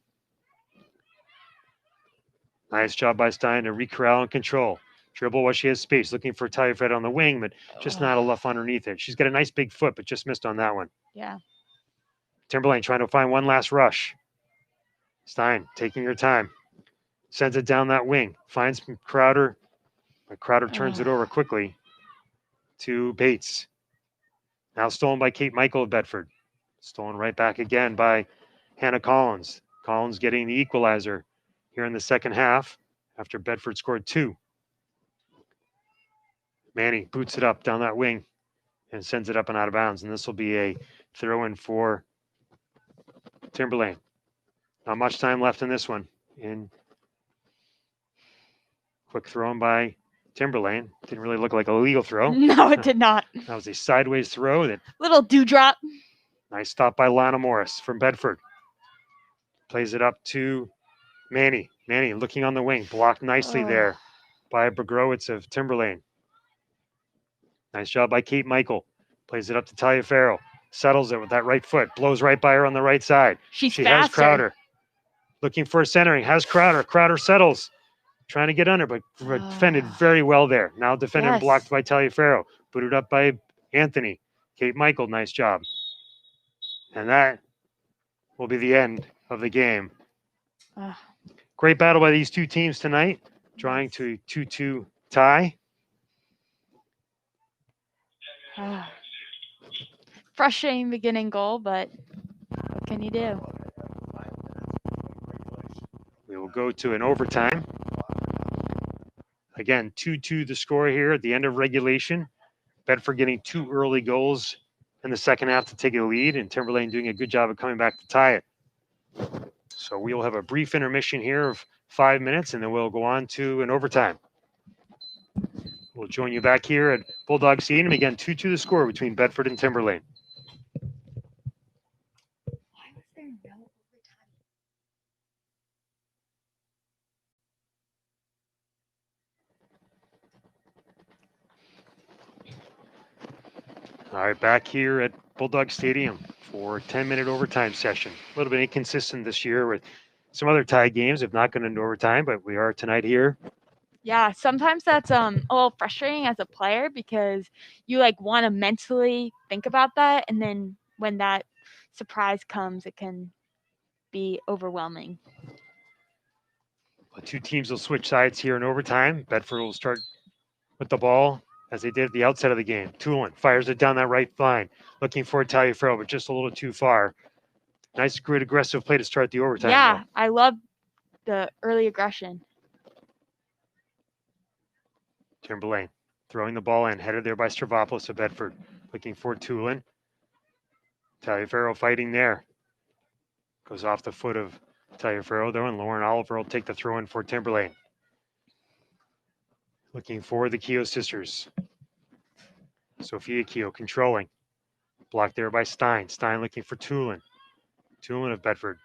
Nice job by Stein to recorral and control. Dribble while she has space, looking for Taliaferro on the wing, but just not enough underneath it. She's got a nice big foot, but just missed on that one. Yeah. Timberlane trying to find one last rush. Stein taking her time. Sends it down that wing. Finds Crowder, but Crowder turns it over quickly to Bates. Now stolen by Kate Michael of Bedford. Stolen right back again by Hannah Collins. Collins getting the equalizer here in the second half after Bedford scored 2. Manny boots it up down that wing and sends it up and out of bounds. And this will be a throw in for Timberlane. Not much time left in this one. And quick throw in by Timberlane. Didn't really look like a legal throw. No, it did not. That was a sideways throw. That Little dewdrop. nice stop by Lana Morris from Bedford. Plays it up to Manny. Manny looking on the wing. Blocked nicely there by Begrowitz of Timberlane. Nice job by Kate Michael. Plays it up to Talia Farrell. Settles it with that right foot. Blows right by her on the right side. She has faster. Crowder. Looking for a centering. Has Crowder. Crowder settles. Trying to get under, but defended very well there. Now defended and blocked by Talia Farrell. Booted up by Anthony. Kate Michael, nice job. And that will be the end of the game. Great battle by these two teams tonight. Drawing to a 2-2 tie. Frustrating beginning goal, but what can you do? We will go to an overtime. Again, 2-2 the score here at the end of regulation. Bedford getting 2 early goals in the second half to take a lead, and Timberlane doing a good job of coming back to tie it. So we will have a brief intermission here of 5 minutes, and then we'll go on to an overtime. We'll join you back here at Bulldog Stadium. Again, 2-2 the score between Bedford and Timberlane. All right, back here at Bulldog Stadium for a 10-minute overtime session. A little bit inconsistent this year with some other tie games have not gone into overtime, but we are tonight here. Yeah, sometimes that's a little frustrating as a player because you want to mentally think about that, and then when that surprise comes, it can be overwhelming. The two teams will switch sides here in overtime. Bedford will start with the ball as they did at the outset of the game. Tulin fires it down that right line, looking for Talia Farrell, but just a little too far. Nice, great aggressive play to start the overtime. Yeah, though. I love the early aggression. Timberlane throwing the ball in, headed there by Stravopoulos of Bedford, looking for Tulin. Talia Farrell fighting there. Goes off the foot of Talia Farrell, though, and Lauren Oliver will take the throw in for Timberlane. Looking for the Keogh sisters. Sophia Keogh controlling. Blocked there by Stein. Stein looking for Tulin. Tulin of Bedford.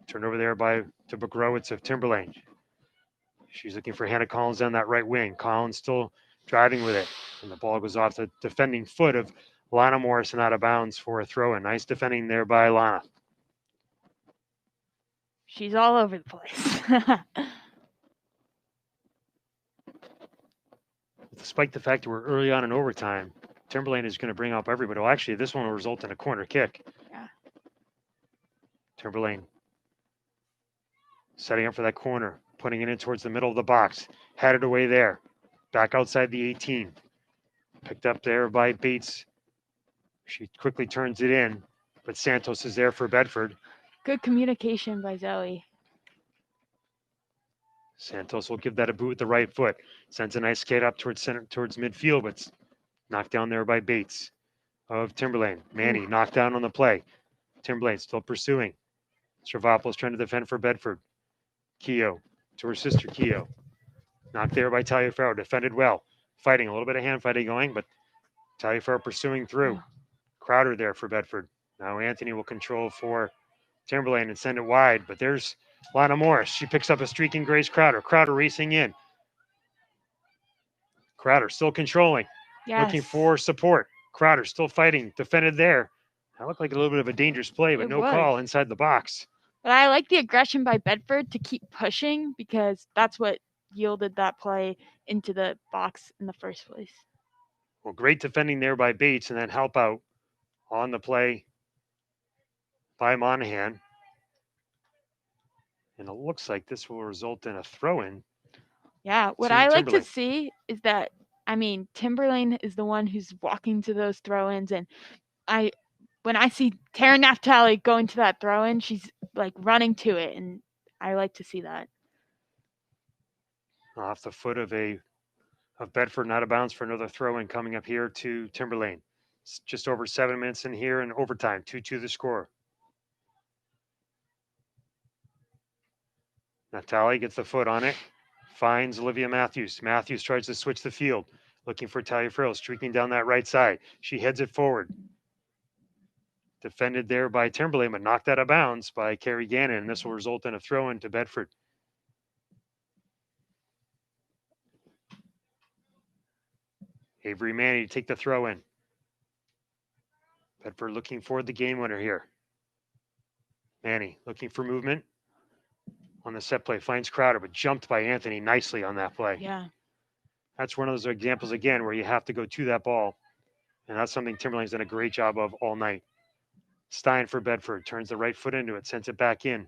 Turned over there to Begrowitz of Timberlane. She's looking for Hannah Collins on that right wing. Collins still driving with it. And the ball goes off the defending foot of Lana Morrison out of bounds for a throw-in. Nice defending there by Lana. She's all over the place. Despite the fact that we're early on in overtime, Timberlane is going to bring up everybody. Well, actually, this one will result in a corner kick. Yeah. Timberlane setting up for that corner, putting it in towards the middle of the box. Had it away there. Back outside the 18. Picked up there by Bates. She quickly turns it in, but Santos is there for Bedford. Good communication by Zoe. Santos will give that a boot with the right foot. Sends a nice skate up towards midfield, but knocked down there by Bates of Timberlane. Manny knocked down on the play. Timberlane still pursuing. Stravopoulos trying to defend for Bedford. Keogh to her sister Keogh. Knocked there by Talia Farrell. Defended well. Fighting, a little bit of hand fighting going, but Talia Farrell pursuing through. Crowder there for Bedford. Now Anthony will control for Timberlane and send it wide, but there's Lana Morris. She picks up a streaking Grace Crowder. Crowder racing in. Crowder still controlling. Yes. Looking for support. Crowder still fighting. Defended there. That looked like a little bit of a dangerous play, but no call inside the box. But I like the aggression by Bedford to keep pushing because that's what yielded that play into the box in the first place. Well, great defending there by Bates, and then help out on the play by Monahan. And it looks like this will result in a throw-in. Yeah, what I like to see is that, Timberlane is the one who's walking to those throw-ins, and when I see Tara Naftali going to that throw-in, she's running to it, and I like to see that. Off the foot of Bedford, and out of bounds for another throw-in coming up here to Timberlane. It's just over 7 minutes in here in overtime, 2-2 the score. Natali gets the foot on it, finds Olivia Matthews. Matthews tries to switch the field, looking for Talia Farrell, streaking down that right side. She heads it forward. Defended there by Timberlane, but knocked out of bounds by Carrie Gannon, and this will result in a throw in to Bedford. Avery Manny to take the throw in. Bedford looking for the game winner here. Manny looking for movement on the set play, finds Crowder, but jumped by Anthony nicely on that play. Yeah. That's one of those examples, again, where you have to go to that ball, and that's something Timberlane's done a great job of all night. Stein for Bedford, turns the right foot into it, sends it back in.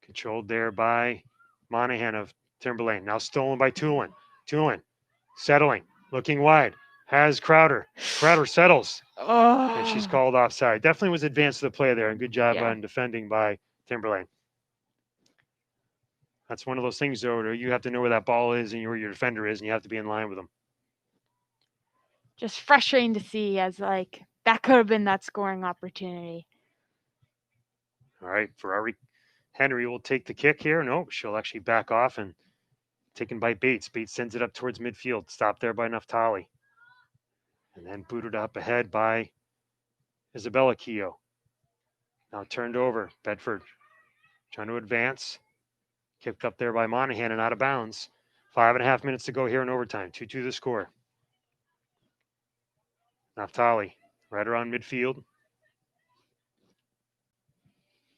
Controlled there by Monahan of Timberlane. Now stolen by Tulin. Tulin settling, looking wide, has Crowder. Crowder settles, and she's called offside. Definitely was advanced to the play there, and good job on defending by Timberlane. That's one of those things, though, where you have to know where that ball is and where your defender is, and you have to be in line with them. Just frustrating to see, as like that could have been that scoring opportunity. All right, Ferrari Henry will take the kick here. No, she'll actually back off and taken by Bates. Bates sends it up towards midfield. Stopped there by Naftali. And then booted up ahead by Isabella Keogh. Now turned over. Bedford trying to advance. Kicked up there by Monahan and out of bounds. 5.5 minutes to go here in overtime. 2-2 the score. Naftali right around midfield.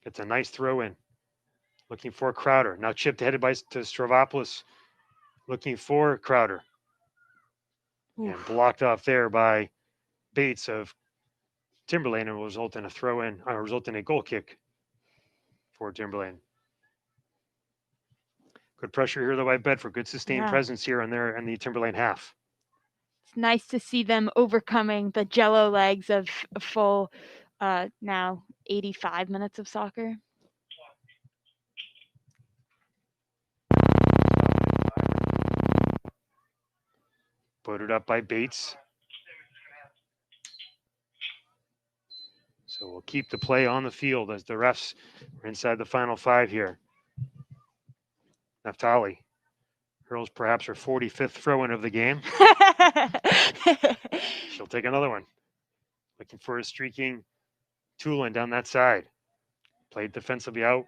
Gets a nice throw in. Looking for Crowder. Now chipped headed by to Stravopoulos. Looking for Crowder. Oof. And blocked off there by Bates of Timberlane, and will result in a throw in, result in a goal kick for Timberlane. Good pressure here, though, by Bedford. Good sustained presence here in the Timberlane half. It's nice to see them overcoming the jello legs of a full now 85 minutes of soccer. Booted up by Bates. So we'll keep the play on the field as the refs are inside the final 5 here. Naftali hurls perhaps her 45th throw-in of the game. She'll take another one. Looking for a streaking Tulin down that side. Played defensively out.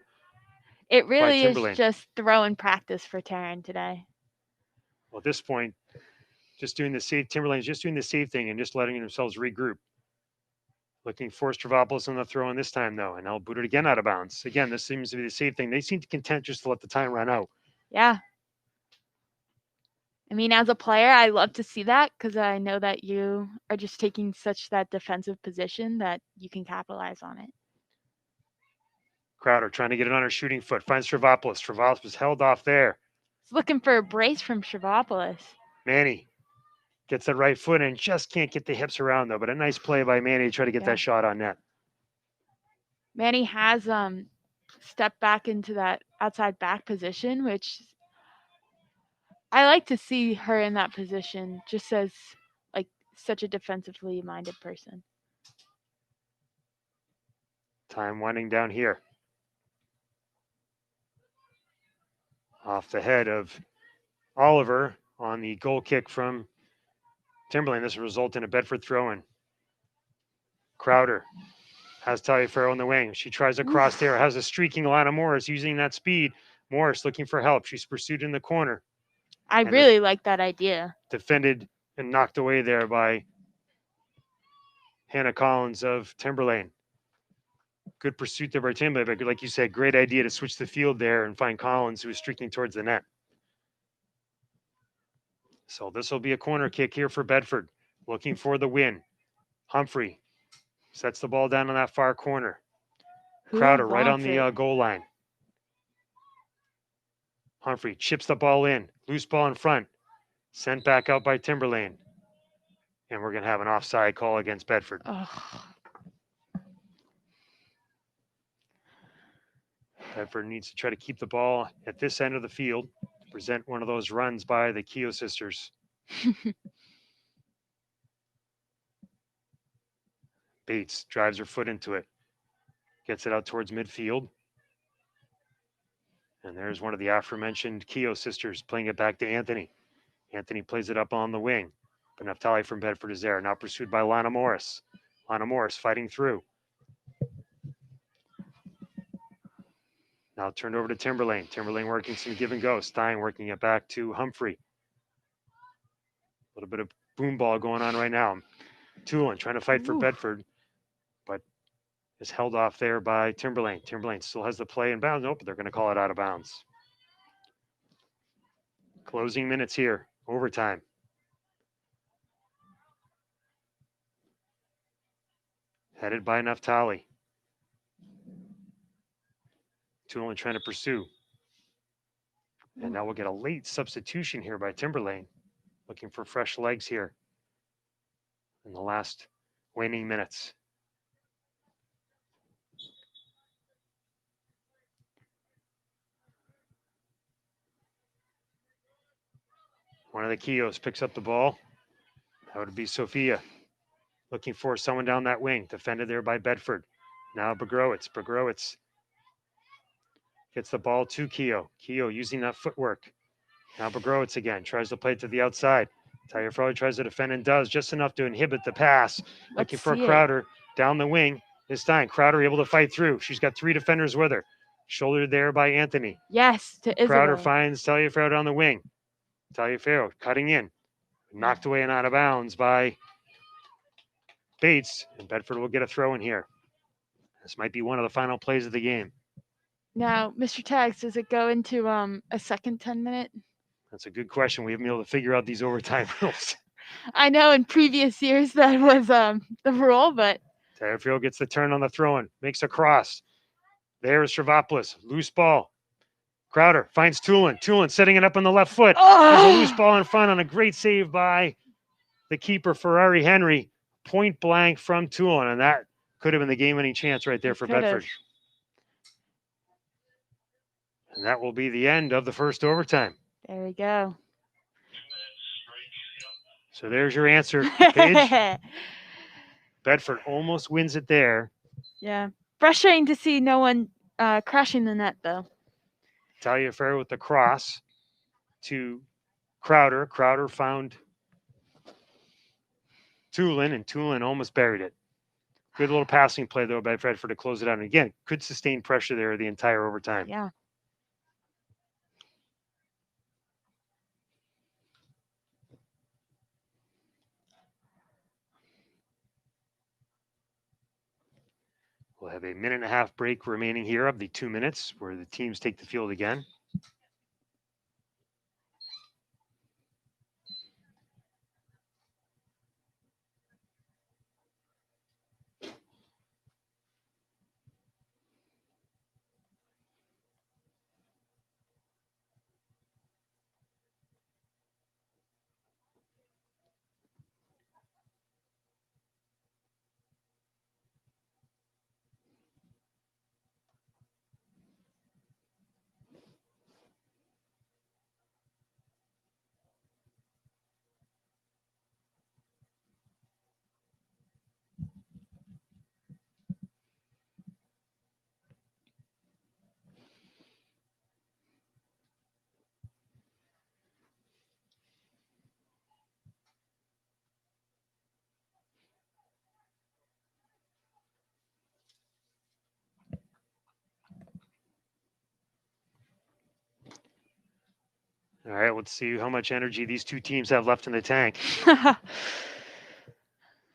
It really is just throwing practice for Taryn today. Well, at this point, just doing the safe, Timberlane's just doing the safe thing and just letting themselves regroup. Looking for Stravopoulos on the throw in this time, though, and I'll boot it again out of bounds. Again, this seems to be the safe thing. They seem to content just to let the time run out. Yeah. I mean, as a player, I love to see that because I know that you are just taking such that defensive position that you can capitalize on it. Crowder trying to get it on her shooting foot. Finds Stravopoulos. Stravopoulos was held off there. He's looking for a brace from Stravopoulos. Manny gets that right foot and just can't get the hips around, though. But a nice play by Manny to try to get that shot on net. Manny has stepped back into that outside back position, which I like to see her in that position just as like such a defensively minded person. Time winding down here. Off the head of Oliver on the goal kick from Timberlane. This will result in a Bedford throw-in. Crowder has Talia Farrell in the wing. She tries to cross there. Has a streaking Alana Morris using that speed. Morris looking for help. She's pursued in the corner. I really like that idea. Defended and knocked away there by Hannah Collins of Timberlane. Good pursuit there by Timberlane, but like you said, great idea to switch the field there and find Collins, who is streaking towards the net. So this will be a corner kick here for Bedford. Looking for the win. Humphrey sets the ball down on that far corner. Crowder right on the goal line. Humphrey chips the ball in. Loose ball in front. Sent back out by Timberlane. And we're going to have an offside call against Bedford. Bedford needs to try to keep the ball at this end of the field to present one of those runs by the Keogh sisters. Bates drives her foot into it. Gets it out towards midfield. And there's one of the aforementioned Keogh sisters playing it back to Anthony. Anthony plays it up on the wing. But Naftali from Bedford is there, now pursued by Lana Morris. Lana Morris fighting through. Now turned over to Timberlane. Timberlane working some give and go. Stein working it back to Humphrey. A little bit of boom ball going on right now. Tulin trying to fight for Bedford, but is held off there by Timberlane. Timberlane still has the play in bounds. Nope, but they're going to call it out of bounds. Closing minutes here. Overtime. Headed by Naftali. Tulin trying to pursue. And now we'll get a late substitution here by Timberlane. Looking for fresh legs here in the last waning minutes. One of the Keoghs picks up the ball. That would be Sophia. Looking for someone down that wing. Defended there by Bedford. Now Begrowitz. Begrowitz gets the ball to Keogh. Keogh using that footwork. Now Begrowitz again. Tries to play it to the outside. Tagliaferro tries to defend and does just enough to inhibit the pass. Looking for Crowder down the wing. This time, Crowder able to fight through. She's got 3 defenders with her. Shouldered there by Anthony. Yes, to Isabel. Crowder finds Tagliaferro down the wing. Tagliaferro cutting in. Knocked away and out of bounds by Bates. And Bedford will get a throw in here. This might be one of the final plays of the game. Now, Mr. Tags, does it go into a second 10-minute? That's a good question. We haven't been able to figure out these overtime rules. I know in previous years that was the rule, but Tagliaferro gets the turn on the throw-in. Makes a cross. There's Travapoulos. Loose ball. Crowder finds Tulin. Tulin setting it up on the left foot. There's a loose ball in front on a great save by the keeper, Ferrari Henry. Point blank from Tulin, and that could have been the game-winning chance right there for Bedford. And that will be the end of the first overtime. There we go. So there's your answer, Paige. Bedford almost wins it there. Yeah. Frustrating to see no one crashing the net, though. Tagliaferro with the cross to Crowder. Crowder found Tulin, and Tulin almost buried it. Good little passing play, though, by Bedford to close it out. And again, could sustain pressure there the entire overtime. Yeah. We'll have a 1.5-minute break remaining here of the 2 minutes where the teams take the field again. All right, let's see how much energy these two teams have left in the tank.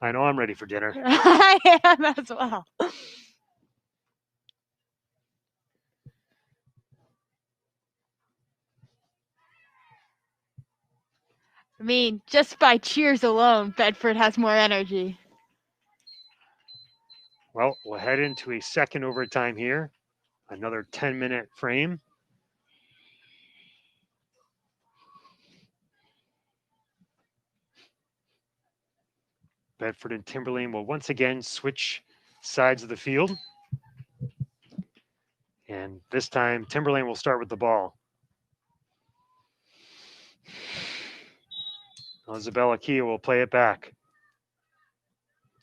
I know I'm ready for dinner. I am as well. I mean, just by cheers alone, Bedford has more energy. Well, we'll head into a second overtime here. Another 10-minute frame. Bedford and Timberlane will once again switch sides of the field. And this time, Timberlane will start with the ball. Isabella Keogh will play it back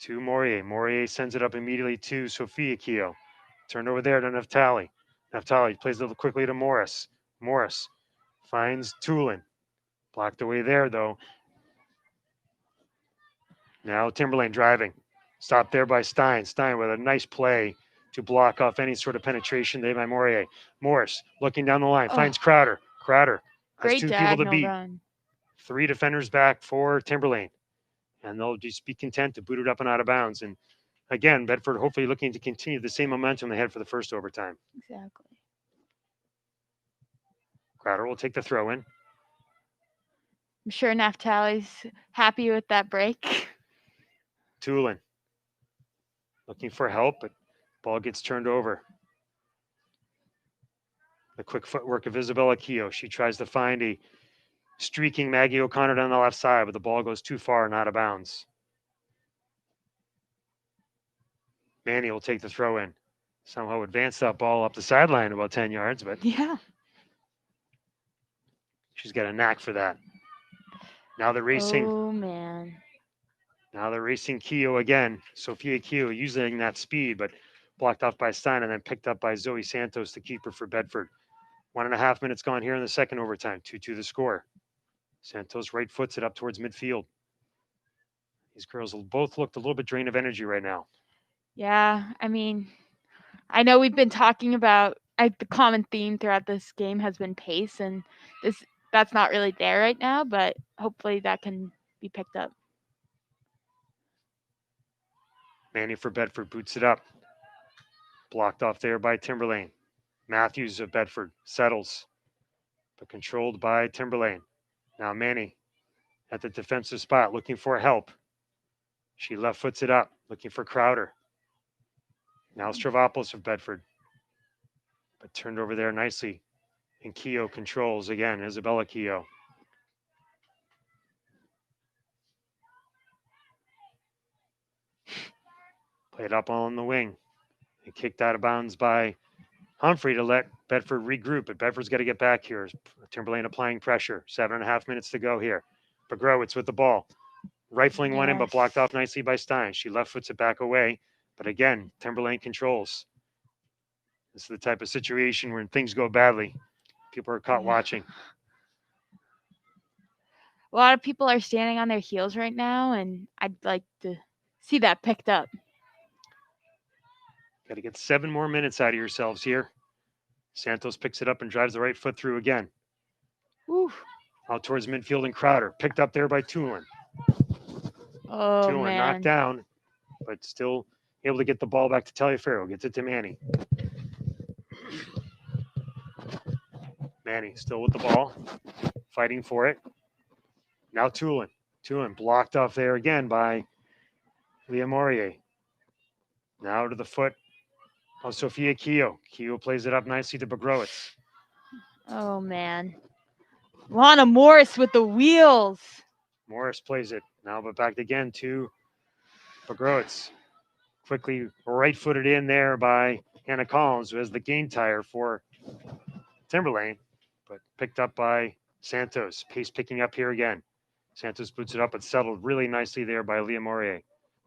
to Morier. Morier sends it up immediately to Sophia Keogh. Turned over there to Naftali. Naftali plays it quickly to Morris. Morris finds Tulin. Blocked away there, though. Now Timberlane driving. Stopped there by Stein. Stein with a nice play to block off any sort of penetration there by Morier. Morris looking down the line. Oh. Finds Crowder. Crowder has Great 2 people to diagonal beat. run. 3 defenders back for Timberlane. And they'll just be content to boot it up and out of bounds. And again, Bedford hopefully looking to continue the same momentum they had for the first overtime. Exactly. Crowder will take the throw in. I'm sure Naftali's happy with that break. Tulin looking for help, but ball gets turned over. The quick footwork of Isabella Keogh. She tries to find a streaking Maggie O'Connor down the left side, but the ball goes too far and out of bounds. Manny will take the throw in. Somehow advance that ball up the sideline about 10 yards, but Yeah. she's got a knack for that. Now they're racing. Oh, man. Now they're racing Keogh again. Sophia Keogh using that speed, but blocked off by Stein and then picked up by Zoe Santos, the keeper for Bedford. 1.5 minutes gone here in the second overtime. 2-2 the score. Santos right foots it up towards midfield. These girls both looked a little bit drained of energy right now. Yeah, I mean, I know we've been talking about the common theme throughout this game has been pace, and that's not really there right now, but hopefully that can be picked up. Manny for Bedford boots it up. Blocked off there by Timberlane. Matthews of Bedford settles, but controlled by Timberlane. Now Manny at the defensive spot looking for help. She left foots it up, looking for Crowder. Now Stravopoulos of Bedford, but turned over there nicely. And Keogh controls again, Isabella Keogh. Played up on the wing. And kicked out of bounds by Humphrey to let Bedford regroup, but Bedford's got to get back here. Timberlane applying pressure. 7.5 minutes to go here. Begrowitz with the ball. Rifling one in, but blocked off nicely by Stein. She left foots it back away. But again, Timberlane controls. This is the type of situation where things go badly. People are caught watching. A lot of people are standing on their heels right now, and I'd like to see that picked up. Got to get 7 more minutes out of yourselves here. Santos picks it up and drives the right foot through again. Woo. Out towards midfield and Crowder. Picked up there by Tulin. Oh, Tulin man. knocked down, but still able to get the ball back to Taliaferro. Gets it to Manny. Manny still with the ball. Fighting for it. Now Tulin. Tulin blocked off there again by Leah Morier. Now to the foot of Sophia Keogh. Keogh plays it up nicely to Begrowitz. Oh, man. Lana Morris with the wheels. Morris plays it now, but back again to Begrowitz. Quickly right-footed in there by Hannah Collins, who has the game tire for Timberlane, but picked up by Santos. Pace picking up here again. Santos boots it up, but settled really nicely there by Leah Morier.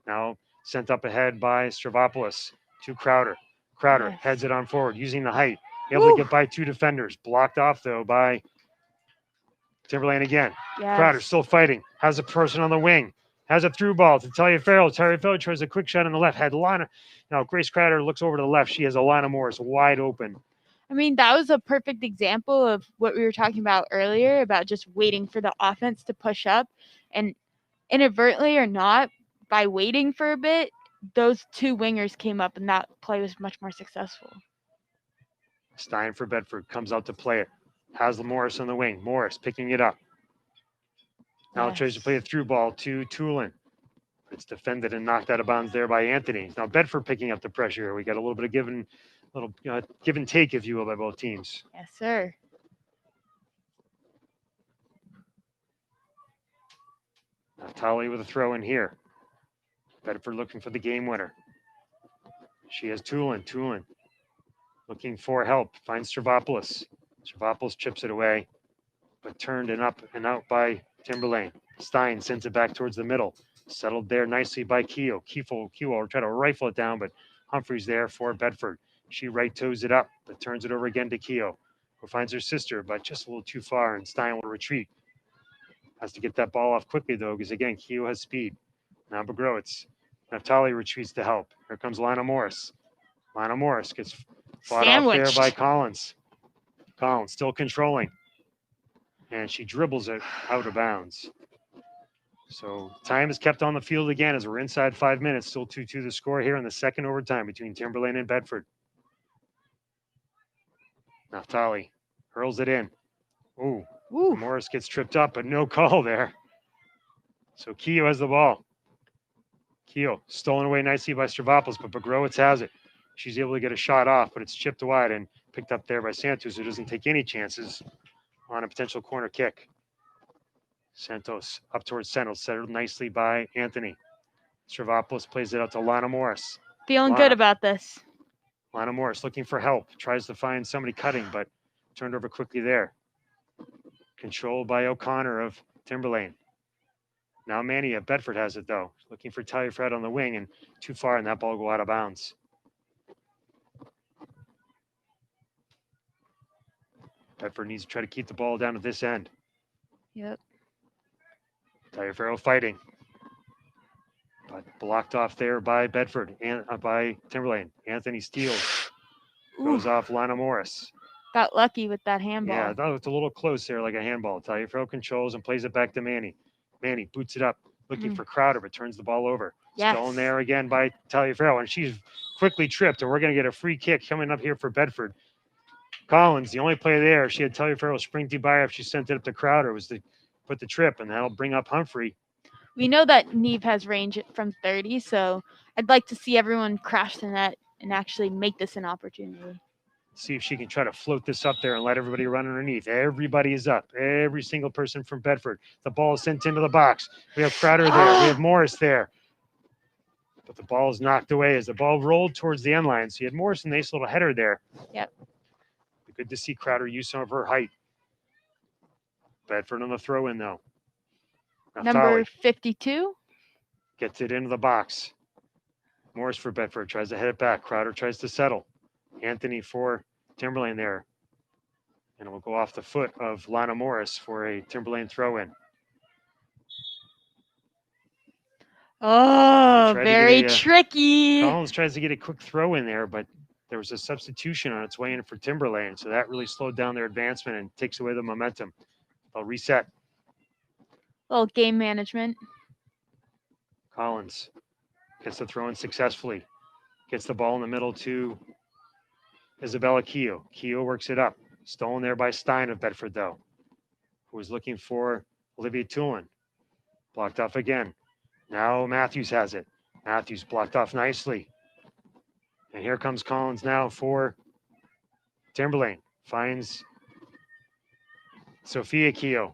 Now sent up ahead by Stravopoulos to Crowder. Crowder heads it on forward, using the height. Able to get by 2 defenders. Blocked off, though, by Timberlane again. Crowder still fighting. Has a person on the wing. Has a through ball to Taliaferro. Taliaferro tries a quick shot on the left. Had Lana. Now Grace Crowder looks over to the left. She has Alana Morris wide open. I mean, that was a perfect example of what we were talking about earlier about just waiting for the offense to push up. And inadvertently or not, by waiting for a bit, those 2 wingers came up and that play was much more successful. Stein for Bedford comes out to play it. Has Morris on the wing. Morris picking it up. Now tries to play a through ball to Tulin. It's defended and knocked out of bounds there by Anthony. Now Bedford picking up the pressure. We got a little bit of give and take, if you will, by both teams. Yes, sir. Tali with a throw in here. Bedford looking for the game winner. She has Tulin. Tulin looking for help. Finds Stravopoulos. Stravopoulos chips it away, but turned and up and out by Timberlane. Stein sends it back towards the middle. Settled there nicely by Keogh. Keogh will try to rifle it down, but Humphrey's there for Bedford. She right toes it up, but turns it over again to Keogh, who finds her sister, but just a little too far, and Stein will retreat. Has to get that ball off quickly, though, because again, Keogh has speed. Now Begrowitz. Naftali retreats to help. Here comes Lana Morris. Lana Morris gets fought off there by Collins. Collins still controlling. And she dribbles it out of bounds. So time is kept on the field again as we're inside 5 minutes. Still 2-2 the score here in the second overtime between Timberlane and Bedford. Naftali hurls it in. Ooh. Morris gets tripped up, but no call there. So Keogh has the ball. Keogh stolen away nicely by Stravopoulos, but Begrowitz has it. She's able to get a shot off, but it's chipped wide and picked up there by Santos, who doesn't take any chances on a potential corner kick. Santos up towards Santos, settled nicely by Anthony. Stravopoulos plays it out to Lana Morris. Feeling good about this. Lana Morris looking for help, tries to find somebody cutting, but turned over quickly there. Controlled by O'Connor of Timberlane. Now Manny of Bedford has it, though. Looking for Taliaferro on the wing, and too far, and that ball will go out of bounds. Bedford needs to try to keep the ball down at this end. Yep. Taliaferro fighting. But blocked off there by Bedford and by Timberlane. Anthony steals. Goes off Lana Morris. Got lucky with that handball. Yeah, that was a little close there, like a handball. Taliaferro controls and plays it back to Manny. Manny boots it up, looking for Crowder, but turns the ball over. Yes. Stolen there again by Taliaferro, and she's quickly tripped, and we're going to get a free kick coming up here for Bedford. Collins, the only play there, she had Taliaferro sprinting by her. If she sent it up to Crowder, was to put the trip, and that'll bring up Humphrey. We know that Neve has range from 30, so I'd like to see everyone crash the net and actually make this an opportunity. See if she can try to float this up there and let everybody run underneath. Everybody is up. Every single person from Bedford. The ball is sent into the box. We have Crowder there. We have Morris there. But the ball is knocked away as the ball rolled towards the end line. So you had Morris, a nice little header there. Yep. Good to see Crowder use some of her height. Bedford on the throw in, though. Number 52. Gets it into the box. Morris for Bedford tries to head it back. Crowder tries to settle. Anthony for Timberlane there. And it will go off the foot of Lana Morris for a Timberlane throw in. Oh, very tricky. Collins tries to get a quick throw in there, but there was a substitution on its way in for Timberlane. So that really slowed down their advancement and takes away the momentum. They'll reset. Little game management. Collins gets the throw in successfully. Gets the ball in the middle to Isabella Keogh. Keogh works it up. Stolen there by Stein of Bedford, though, who was looking for Olivia Tulin. Blocked off again. Now Matthews has it. Matthews blocked off nicely. And here comes Collins now for Timberlane. Finds Sophia Keogh.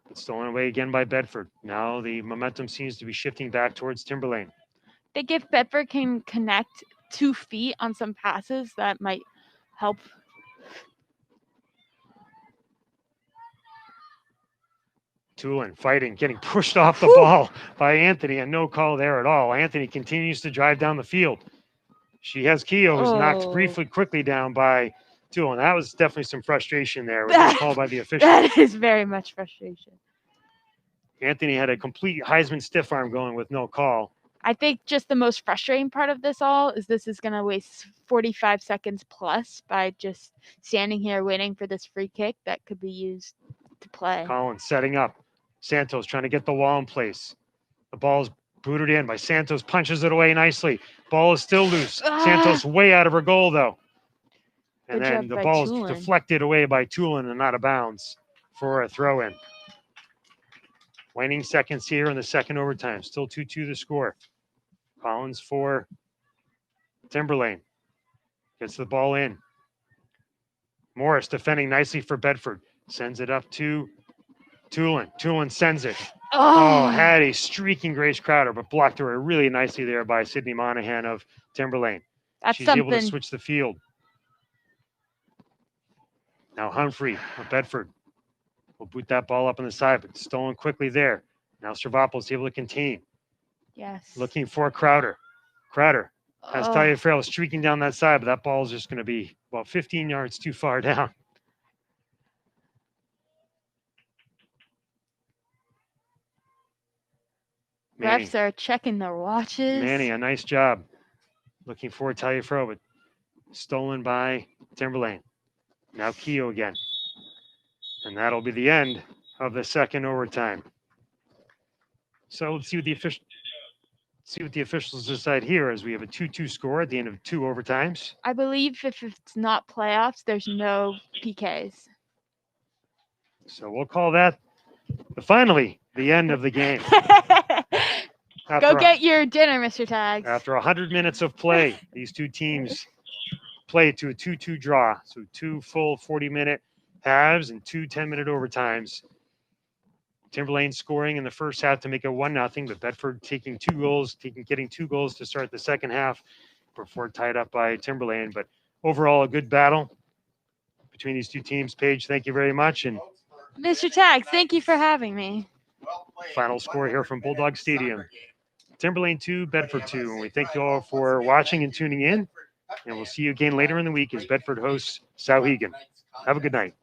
But stolen away again by Bedford. Now the momentum seems to be shifting back towards Timberlane. I think if Bedford can connect 2 feet on some passes, that might help. Tulin fighting, getting pushed off the ball by Anthony, and no call there at all. Anthony continues to drive down the field. She has Keogh, who's knocked quickly down by Tulin. That was definitely some frustration there with no call by the official. That is very much frustration. Anthony had a complete Heisman stiff arm going with no call. I think just the most frustrating part of this all is this is going to waste 45 seconds plus by just standing here waiting for this free kick that could be used to play. Collins setting up. Santos trying to get the wall in place. The ball is booted in by Santos, punches it away nicely. Ball is still loose. Santos way out of her goal, though. And Good then the job by ball is Tulin. deflected away by Tulin and out of bounds for a throw-in. Waning seconds here in the second overtime. Still 2-2 the score. Collins for Timberlane. Gets the ball in. Morris defending nicely for Bedford. Sends it up to Tulin. Tulin sends it. Had a streaking Grace Crowder, but blocked her really nicely there by Sydney Monahan of Timberlane. She's able to switch the field. Now Humphrey of Bedford will boot that ball up on the side, but stolen quickly there. Now Stravopoulos able to contain. Yes. Looking for Crowder. Crowder Has Oh, Taliaferro streaking down that side, but that ball is just going to be about 15 yards too far down. Manny, refs are checking their watches. Manny, a nice job. Looking for Taliaferro, but stolen by Timberlane. Now Keogh again. And that'll be the end of the second overtime. So let's see what the officials decide here as we have a 2-2 score at the end of 2 overtimes. I believe if it's not playoffs, there's no PKs. So we'll call that finally the end of the game. Go get your dinner, Mr. Tags. After 100 minutes of play, these two teams played to a 2-2 draw. So 2 full 40-minute halves and 2 10-minute overtimes. Timberlane scoring in the first half to make it 1-0, but Bedford getting 2 goals to start the second half before tied up by Timberlane. But overall, a good battle between these two teams. Paige, thank you very much. And Mr. Tags, thank you for having me. final score here from Bulldog Stadium. Timberlane 2, Bedford 2. And we thank you all for watching and tuning in. And we'll see you again later in the week as Bedford hosts Souhegan. Have a good night.